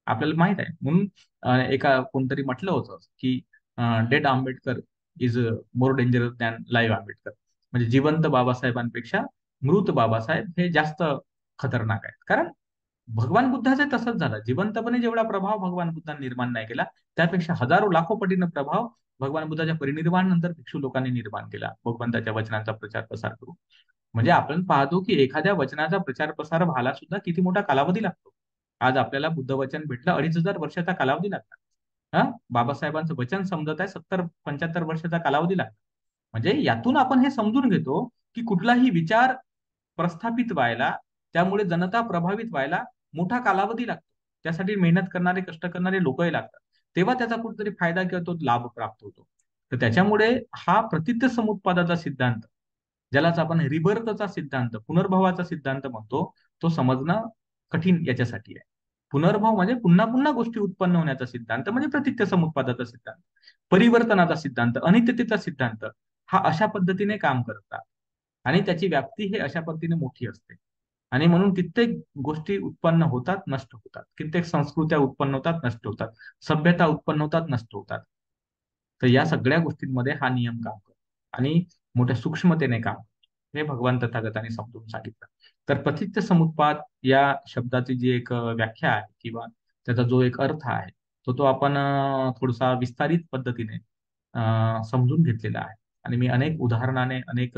आपल्याला माहित आहे. म्हणून एका कोणतरी म्हटलं होतं की dead Ambedkar is more dangerous than live Ambedkar. म्हणजे जिवंत बाबासाहेबांपेक्षा मृत बाबासाहेब हे जास्त खतरनाक आहेत. कारण भगवान बुद्धाचे तसंच झालं. जिवंतपणे जेवढा प्रभाव भगवान बुद्धांनी निर्माण नाही केला, त्यापेक्षा हजारो लाखो पटीनं प्रभाव भगवान बुद्धाच्या परिनिर्वाण नंतर भिक्षू लोकांनी निर्माण केला, भगवंताच्या वचनांचा प्रचार प्रसार करून. म्हणजे आपण पाहतो की एखाद्या वचनाचा प्रचार प्रसार व्हायला सुद्धा किती मोठा कालावधी लागतो. आज आपल्याला बुद्धवचन भेटलं 2500 वर्षाचा कालावधी लागला. हा, बाबासाहेबांचं वचन समजत आहे 70-75 वर्षाचा कालावधी लागला. म्हणजे यातून आपण हे समजून घेतो की कुठलाही विचार प्रस्थापित व्हायला, त्यामुळे जनता प्रभावित व्हायला मोठा कालावधी लागतो. त्यासाठी मेहनत करणारे, कष्ट करणारे लोकही लागतात. तेव्हा त्याचा कुठेतरी फायदा किंवा तो लाभ प्राप्त होतो. तर त्याच्यामुळे हा प्रतित्य समुत्पादाचा सिद्धांत, ज्यालाच आपण रिबर्थचा सिद्धांत, पुनर्भवाचा सिद्धांत म्हणतो, तो समजणं कठीण याच्यासाठी आहे. पुनर्भव म्हणजे पुन्हा पुन्हा गोष्टी उत्पन्न होण्याचा सिद्धांत, म्हणजे प्रतित्य समुत्पादाचा सिद्धांत, परिवर्तनाचा सिद्धांत, अनित्यतेचा सिद्धांत, हा अशा पद्धतीने काम करतात. आणि त्याची व्याप्ती हे अशा पद्धतीने मोठी असते. आणि म्हणून कित्येक गोष्टी उत्पन्न होतात, नष्ट होतात. कित्येक संस्कृत्या उत्पन्न होतात, नष्ट होतात. सभ्यता उत्पन्न होतात, नष्ट होतात. तर या सगळ्या गोष्टींमध्ये हा नियम काम करतो आणि मोठ्या सूक्ष्मतेने काम करतो, हे भगवान तथागतांनी समजून सांगितलं. तर प्रतित्य समुत्पाद या शब्दाची जी एक व्याख्या आहे किंवा त्याचा जो एक अर्थ आहे, तो आपण थोडासा विस्तारित पद्धतीने समजून घेतलेला आहे. आणि मी अनेक उदाहरणाने, अनेक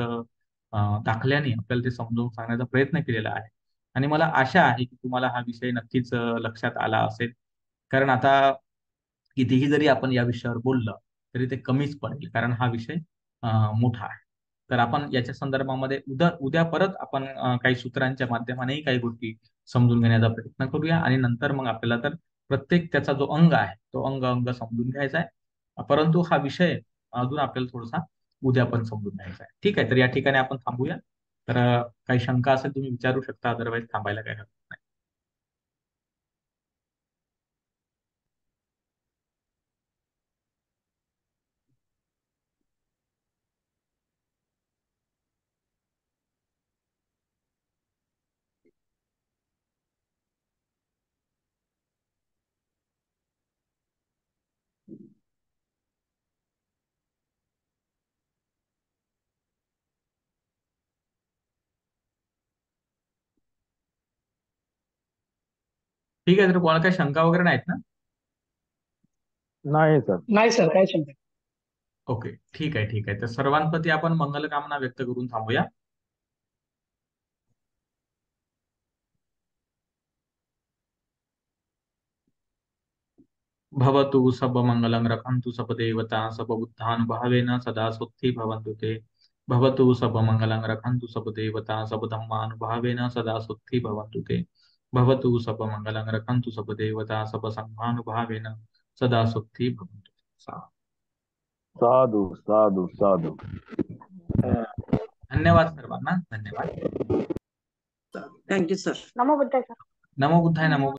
दाखल्याने आपल्याला ते समजावून सांगण्याचा प्रयत्न केलेला आहे. आणि मला आशा आहे की तुम्हाला हा विषय नक्कीच लक्षात आला असेल. कारण आता कितीही जरी आपण या विषयावर बोललं तरी ते कमीच पडेल, कारण हा विषय मोठा आहे. तर आपण याच्या संदर्भामध्ये उद्या उद्या परत आपण काही सूत्रांच्या माध्यमानेही काही गोष्टी समजून घेण्याचा प्रयत्न करूया. आणि नंतर मग आपल्याला तर प्रत्येक त्याचा जो अंग आहे तो अंग अंग समजून घ्यायचा आहे. परंतु हा विषय अजून आपल्याला थोडासा उद्या पण समजून घ्यायचा आहे. ठीक आहे, तर या ठिकाणी आपण थांबूया. तर काही शंका असेल तुम्ही विचारू शकता, अदरवाईज थांबायला काय हरकत नाही. ठीक आहे, तर कोणाला काही शंका वगैरे नाहीत ना?
नाही सर.
नाही सर, काय शंका.
ओके, ठीक आहे, ठीक आहे. तर सर्वांप्रती आपण मंगलकामना व्यक्त करून थांबूया. भवतु सब मंगलं रखन्तु सब देवता सब बुद्धानुभावेन सदा सुखी भवन्तु ते. भवतु सब मंगलं रखन्तु सब देवता सब धम्मानुभावेन सदा सुखी भवन्तु ते. भवतु सब मंगलं रखन्तु सब देवता सब संघानुभावेन सदा सुखी भवन्तु ते.
साधू साधू साधू.
धन्यवाद सर्वांना, धन्यवाद.
Thank you sir.
नमो बुद्धाय.
नमो बुद्धाय, नमो